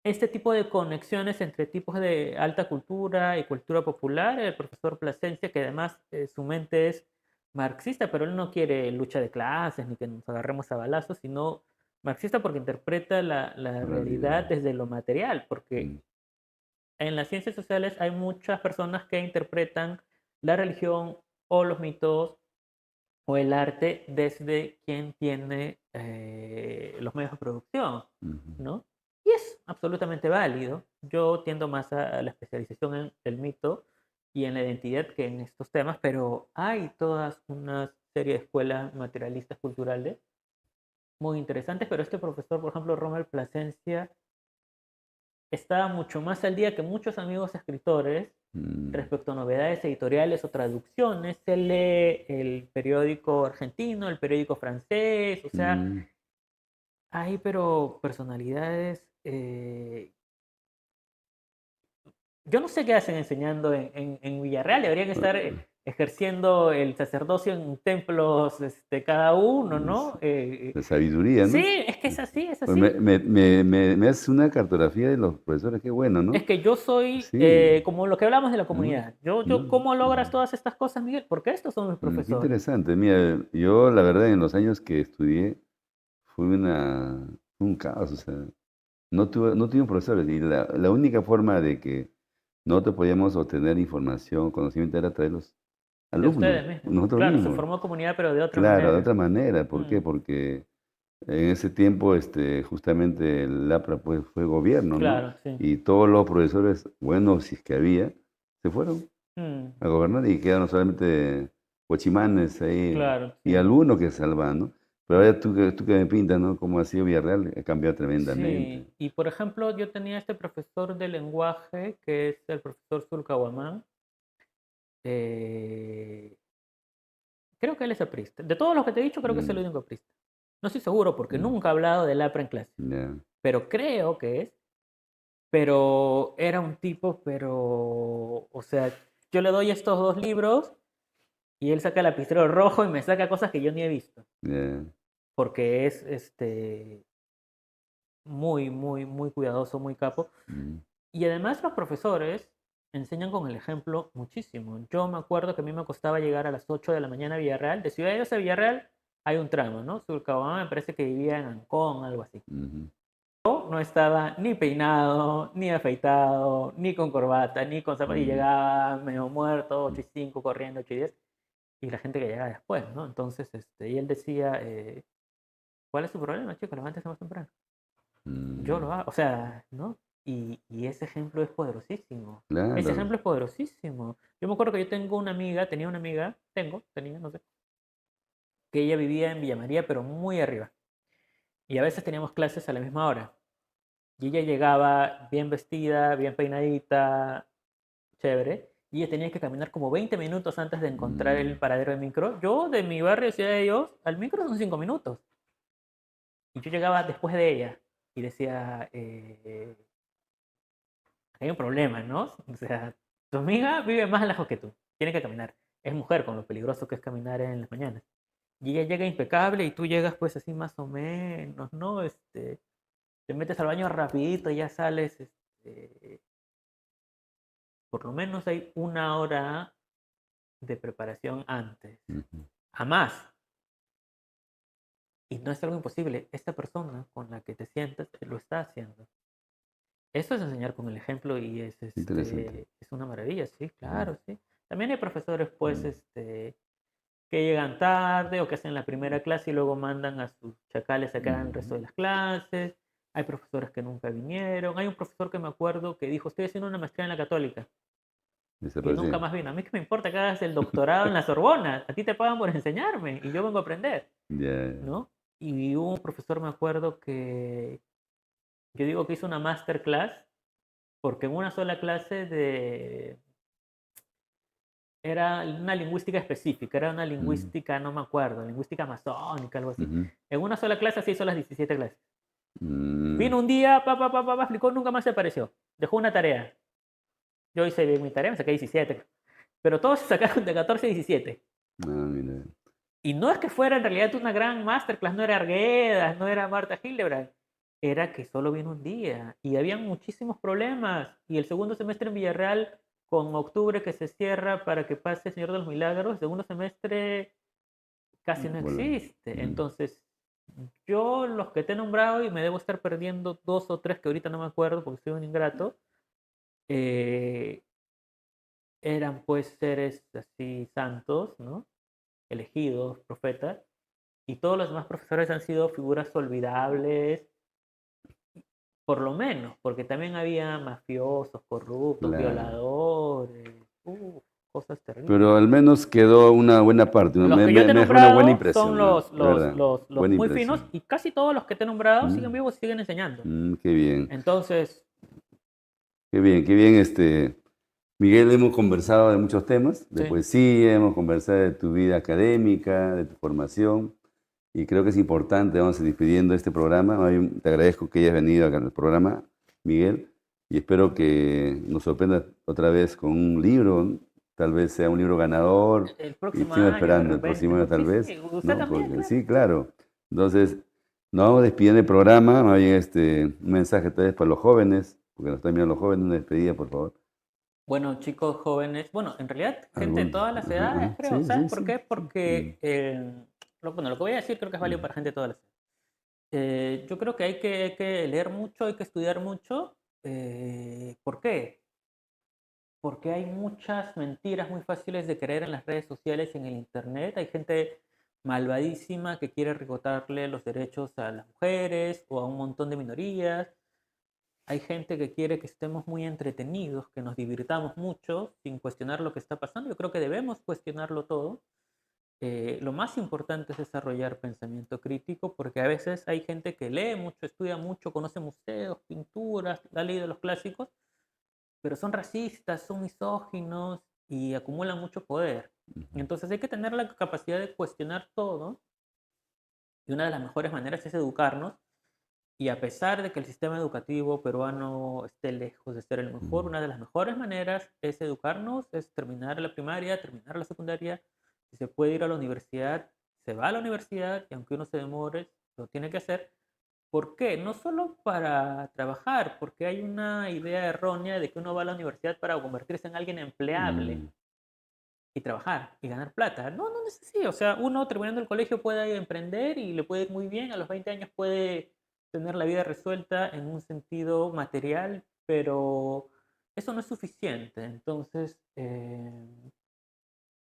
este tipo de conexiones entre tipos de alta cultura y cultura popular, el profesor Plasencia, que además su mente es marxista, pero él no quiere lucha de clases ni que nos agarremos a balazos, sino marxista porque interpreta la realidad
realidad.
desde lo material, porque
Mm,
en las ciencias sociales hay muchas personas que interpretan la religión o los mitos o el arte desde quien tiene los medios de producción,
ujú.
¿no? Y es absolutamente válido. Yo tiendo más a la especialización en el mito y en la identidad que en estos temas, pero hay todas una serie de escuelas materialistas culturales muy interesantes, pero este profesor, por ejemplo, Rommel Plasencia, está mucho más al día que muchos amigos escritores
Mm,
respecto a novedades editoriales o traducciones. Se lee el periódico argentino, el periódico francés, o sea,
mm.
hay pero personalidades, yo no sé qué hacen enseñando en Villarreal, deberían estar ejerciendo el sacerdocio en templos cada uno, ¿no?
La sabiduría,
Sí,
¿no?
es que es así, es
Pues
así.
me haces una cartografía de los profesores, qué bueno,
Es
¿no?
que yo soy
Sí,
como lo que hablamos de la
¿no?
comunidad. Yo,
¿No?
¿cómo logras todas estas cosas, Miguel? Porque estos son mis
Qué
profesores.
interesante. Mira, yo la verdad en los años que estudié fue un caos, o sea, no tuvimos profesores y la única forma de que nosotros podíamos obtener información, conocimiento era a través de los
De
alumnos,
ustedes mismos.
nosotros
Claro, se
mismos.
formó comunidad, pero de otra
Claro, de
manera.
otra manera. ¿Por
Mm,
qué? Porque en ese tiempo, justamente el APRA pues, fue gobierno, ¿no?
claro, sí.
Y todos los profesores buenos, si es que había, se fueron
Mm,
a gobernar y quedaron solamente guachimanes ahí
claro,
y
sí.
algunos que se salvan, ¿no? Pero ahora tú que me pintas, ¿no? Cómo ha sido Villarreal, ha cambiado tremendamente.
Sí. Y por ejemplo, yo tenía este profesor de lenguaje, que es el profesor Zulcahuamán. eh, Creo que él es aprista. De todos los que te he dicho, creo que es el
Mm,
único aprista. No estoy seguro porque
mm,
nunca he hablado del APRA en clase.
ya,
Pero creo que es. Pero era un tipo, o sea, yo le doy estos dos libros y él saca el lapicero rojo y me saca cosas que yo ni he visto,
ya,
porque es muy, muy, muy cuidadoso, muy capo.
mm,
Y además los profesores enseñan con el ejemplo muchísimo. Yo me acuerdo que a mí me costaba llegar a las 8 de la mañana a Villarreal. De Ciudad de Dios a Villarreal hay un tramo, ¿no? Surcabamba me parece que vivía en Ancón, algo así.
ujú,
No estaba ni peinado, ni afeitado, ni con corbata, ni con zapatos. Y
mm,
llegaba medio muerto,
mm,
8 y 5, corriendo, 8 y 10. Y la gente que llegaba después, ¿no? Entonces, y él decía, ¿cuál es su problema, chicos? Levántese más temprano. Yo
mm.
lo hago, o sea, ¿no? Y ese ejemplo es poderosísimo. Ese
Claro.
ejemplo es poderosísimo. Yo me acuerdo que yo tenía una amiga, tenía, no sé, que ella vivía en Villa María, pero muy arriba. Y a veces teníamos clases a la misma hora. Y ella llegaba bien vestida, bien peinadita, chévere. Y ella tenía que caminar como 20 minutos antes de encontrar
Mm,
el paradero de micro. Yo, de mi barrio, Ciudad de Dios, al micro son 5 minutos. Y yo llegaba después de ella y decía, hay un problema, ¿no? O sea, tu amiga vive más lejos que tú, tiene que caminar. Es mujer con lo peligroso que es caminar en las mañanas. Y ella llega impecable y tú llegas pues así más o menos, ¿no? Te metes al baño rapidito y ya sales, por lo menos hay una hora de preparación antes.
ujú.
A más. Y no es algo imposible. Esta persona con la que te sientas lo está haciendo. Eso es enseñar con el ejemplo y
Interesante.
es una maravilla, sí,
Mm,
claro, sí. También hay profesores, pues,
mm,
que llegan tarde o que hacen la primera clase y luego mandan a sus chacales a que hagan el resto
mm.
de las clases. Hay profesores que nunca vinieron. Hay un profesor que me acuerdo que dijo, estoy haciendo una maestría en la Católica y nunca
Desaparecieron.
más vino. A mí qué me importa que hagas el doctorado en la Sorbona. A ti te pagan por enseñarme y yo vengo a aprender,
Ya.
¿no? Y hubo un profesor, me acuerdo, que yo digo que hizo una masterclass porque en una sola clase era una lingüística específica, era una
Mm,
lingüística, no me acuerdo, lingüística amazónica, algo así.
ujú,
En una sola clase se hizo las 17 clases.
mm.
Vino un día, explicó, nunca más se apareció. Dejó una tarea. Yo hice bien mi tarea, me saqué 17. Pero todos se sacaron de 14 a 17.
Ah, mira.
Y no es que fuera en realidad una gran masterclass, no era Arguedas, no era Marta Hildebrand, era que solo vino un día y había muchísimos problemas. Y el segundo semestre en Villarreal, con octubre que se cierra para que pase el Señor de los Milagros, el segundo semestre casi no
Bueno,
existe. Entonces, yo los que te he nombrado, y me debo estar perdiendo 2 o 3 que ahorita no me acuerdo porque soy un ingrato, eh, eran pues seres así santos, ¿no? Elegidos, profetas, y todos los demás profesores han sido figuras olvidables, por lo menos, porque también había mafiosos, corruptos,
claro.
violadores, cosas
Pero
terribles.
al menos quedó una buena parte, ¿no?
Los
Me,
que yo
me-
te he
me dejó una buena
nombrado son
impresión, ¿no? De verdad,
los
buena
muy finos,
impresión.
y casi todos los que te he nombrado siguen
Mm,
vivos y siguen enseñando.
qué bien,
Entonces,
qué bien, qué bien. Miguel, hemos conversado de muchos temas, de
sí.
poesía, hemos conversado de tu vida académica, de tu formación, y creo que es importante, vamos a ir despidiendo este programa. Te agradezco que hayas venido acá al programa, Miguel, y espero que nos sorprendas otra vez con un libro, ¿no? Tal vez sea un libro ganador,
El
y
próximo
estoy
año, de
esperando el
repente,
próximo año
¿no?
tal
Sí,
vez,
sí, usted
¿no?
también,
Porque
claro.
sí, claro. Entonces, nos vamos despidiendo el programa, más bien un mensaje tal vez para los jóvenes, porque nos están mirando los jóvenes, una despedida, por favor.
Bueno, chicos jóvenes, bueno, en realidad gente de
Algún,
todas las
ajá,
edades,
ajá.
creo.
Sí,
¿Sabes
sí,
por
sí,
qué?
sí.
Porque, bueno, lo que voy a decir creo que es válido
Mm,
para gente de todas las edades. Yo creo que hay que leer mucho, hay que estudiar mucho. ¿Por qué? Porque hay muchas mentiras muy fáciles de creer en las redes sociales y en el internet. Hay gente malvadísima que quiere recortarle los derechos a las mujeres o a un montón de minorías. Hay gente que quiere que estemos muy entretenidos, que nos divirtamos mucho sin cuestionar lo que está pasando. Yo creo que debemos cuestionarlo todo. Lo más importante es desarrollar pensamiento crítico, porque a veces hay gente que lee mucho, estudia mucho, conoce museos, pinturas, ha leído los clásicos, pero son racistas, son misóginos y acumulan mucho poder.
ujú,
Entonces hay que tener la capacidad de cuestionar todo, y una de las mejores maneras es educarnos. Y a pesar de que el sistema educativo peruano esté lejos de ser el mejor,
ujú.
una de las mejores maneras es educarnos, es terminar la primaria, terminar la secundaria. Si se puede ir a la universidad, se va a la universidad y aunque uno se demore, lo tiene que hacer. ¿Por qué? No solo para trabajar, porque hay una idea errónea de que uno va a la universidad para convertirse en alguien empleable
Mm,
y trabajar y ganar plata. No, no es así. O sea, uno terminando el colegio puede emprender y le puede ir muy bien. A los 20 años puede tener la vida resuelta en un sentido material, pero eso no es suficiente. Entonces,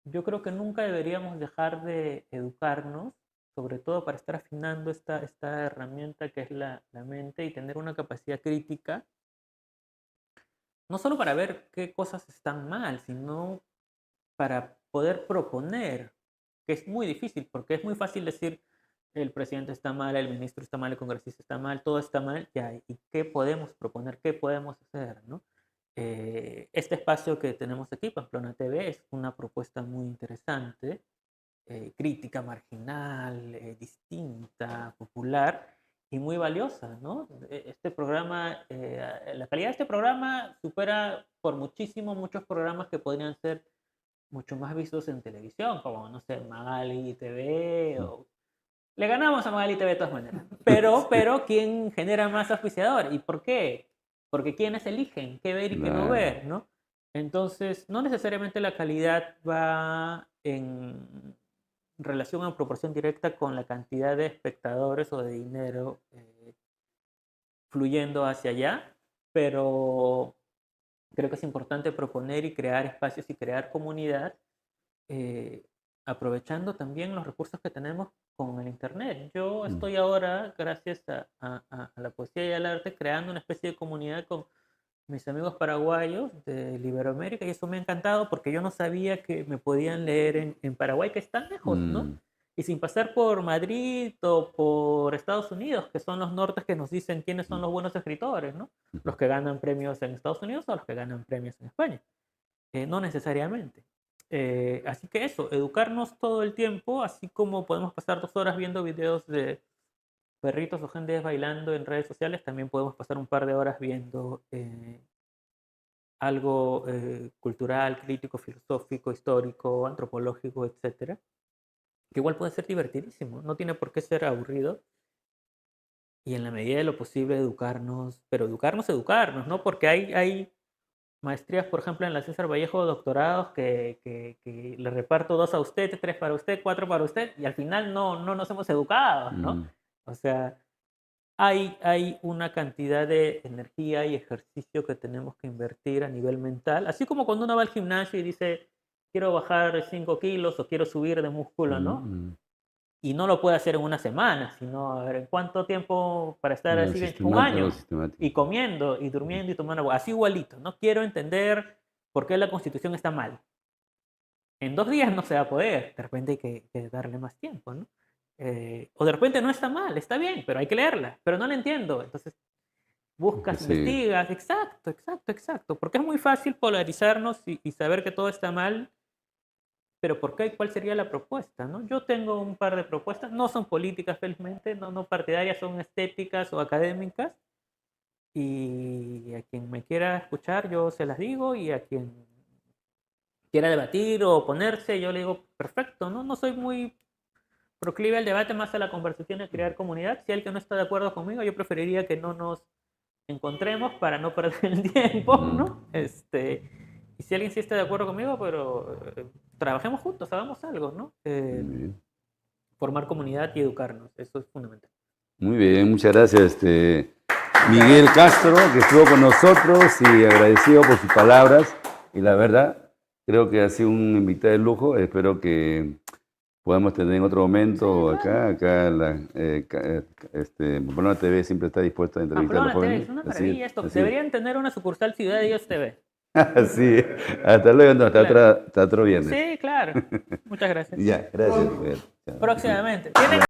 yo creo que nunca deberíamos dejar de educarnos, sobre todo para estar afinando esta herramienta que es la mente y tener una capacidad crítica, no solo para ver qué cosas están mal, sino para poder proponer, que es muy difícil, porque es muy fácil decir el presidente está mal, el ministro está mal, el congresista está mal, todo está mal, ya, ¿y qué podemos proponer? ¿Qué podemos hacer? ¿No? Este espacio que tenemos aquí, Pamplona TV, es una propuesta muy interesante, crítica, marginal, distinta, popular y muy valiosa, ¿no? Este programa, la calidad de este programa supera por muchísimo muchos programas que podrían ser mucho más vistos en televisión, como, no sé, Magali TV,
mm.
o... Le ganamos a Magali TV de todas maneras.
Sí,
Pero ¿quién genera más auspiciador? ¿Y por qué? Porque ¿quiénes eligen qué ver y qué no
claro.
ver, ¿no? Entonces, no necesariamente la calidad va en relación en proporción directa con la cantidad de espectadores o de dinero fluyendo hacia allá, pero creo que es importante proponer y crear espacios y crear comunidad, eh, aprovechando también los recursos que tenemos con el Internet. Yo
Mm,
estoy ahora, gracias a la poesía y al arte, creando una especie de comunidad con mis amigos paraguayos de Iberoamérica y eso me ha encantado porque yo no sabía que me podían leer en Paraguay, que es tan lejos, ¿no?
mm,
Y sin pasar por Madrid o por Estados Unidos, que son los nortes que nos dicen quiénes son
mm,
los buenos escritores, ¿no?
ujú.
Los que ganan premios en Estados Unidos o los que ganan premios en España. No necesariamente. Así que eso, educarnos todo el tiempo, así como podemos pasar 2 horas viendo videos de perritos o gente bailando en redes sociales, también podemos pasar un par de horas viendo algo cultural, crítico, filosófico, histórico, antropológico, etcétera, que igual puede ser divertidísimo, no tiene por qué ser aburrido. Y en la medida de lo posible educarnos, pero educarnos, ¿no? Porque hay maestrías, por ejemplo, en la César Vallejo, doctorados que le reparto 2 a usted, 3 para usted, 4 para usted, y al final no nos hemos educado, ¿no? O sea, hay una cantidad de energía y ejercicio que tenemos que invertir a nivel mental, así como cuando uno va al gimnasio y dice, quiero bajar 5 kilos o quiero subir de músculo, ¿no? Y no lo puede hacer en una semana, sino a ver, ¿en cuánto tiempo para estar así? Un año. Y comiendo, y durmiendo, y tomando agua. Así igualito. No quiero entender por qué la Constitución está mal. En 2 días no se va a poder. De repente hay que darle más tiempo, ¿no? O de repente no está mal, está bien, pero hay que leerla. Pero no la entiendo. Entonces buscas, investigas. Exacto. Porque es muy fácil polarizarnos y saber que todo está mal. Pero ¿por qué? ¿Cuál sería la propuesta? ¿No? Yo tengo un par de propuestas, no son políticas felizmente, no partidarias, son estéticas o académicas, y a quien me quiera escuchar yo se las digo, y a quien quiera debatir o oponerse yo le digo, perfecto, ¿no? No soy muy proclive al debate, más a la conversación y a crear comunidad. Si alguien no está de acuerdo conmigo, yo preferiría que no nos encontremos para no perder el tiempo, ¿no? Y si alguien sí está de acuerdo conmigo, pero trabajemos juntos, hagamos algo, ¿no? Formar comunidad y educarnos, eso es fundamental.
Muy bien, muchas gracias, Miguel Castro, que estuvo con nosotros, y agradecido por sus palabras. Y la verdad, creo que ha sido un invitado de lujo. Espero que podamos tener en otro momento acá Pamplona TV siempre está dispuesta a entrevistar a los jóvenes.
Es una maravilla esto. Deberían tener una sucursal Ciudad de Dios TV.
Sí, hasta luego, hasta otro viernes.
Sí, claro. Muchas gracias.
Ya, gracias.
Próximamente.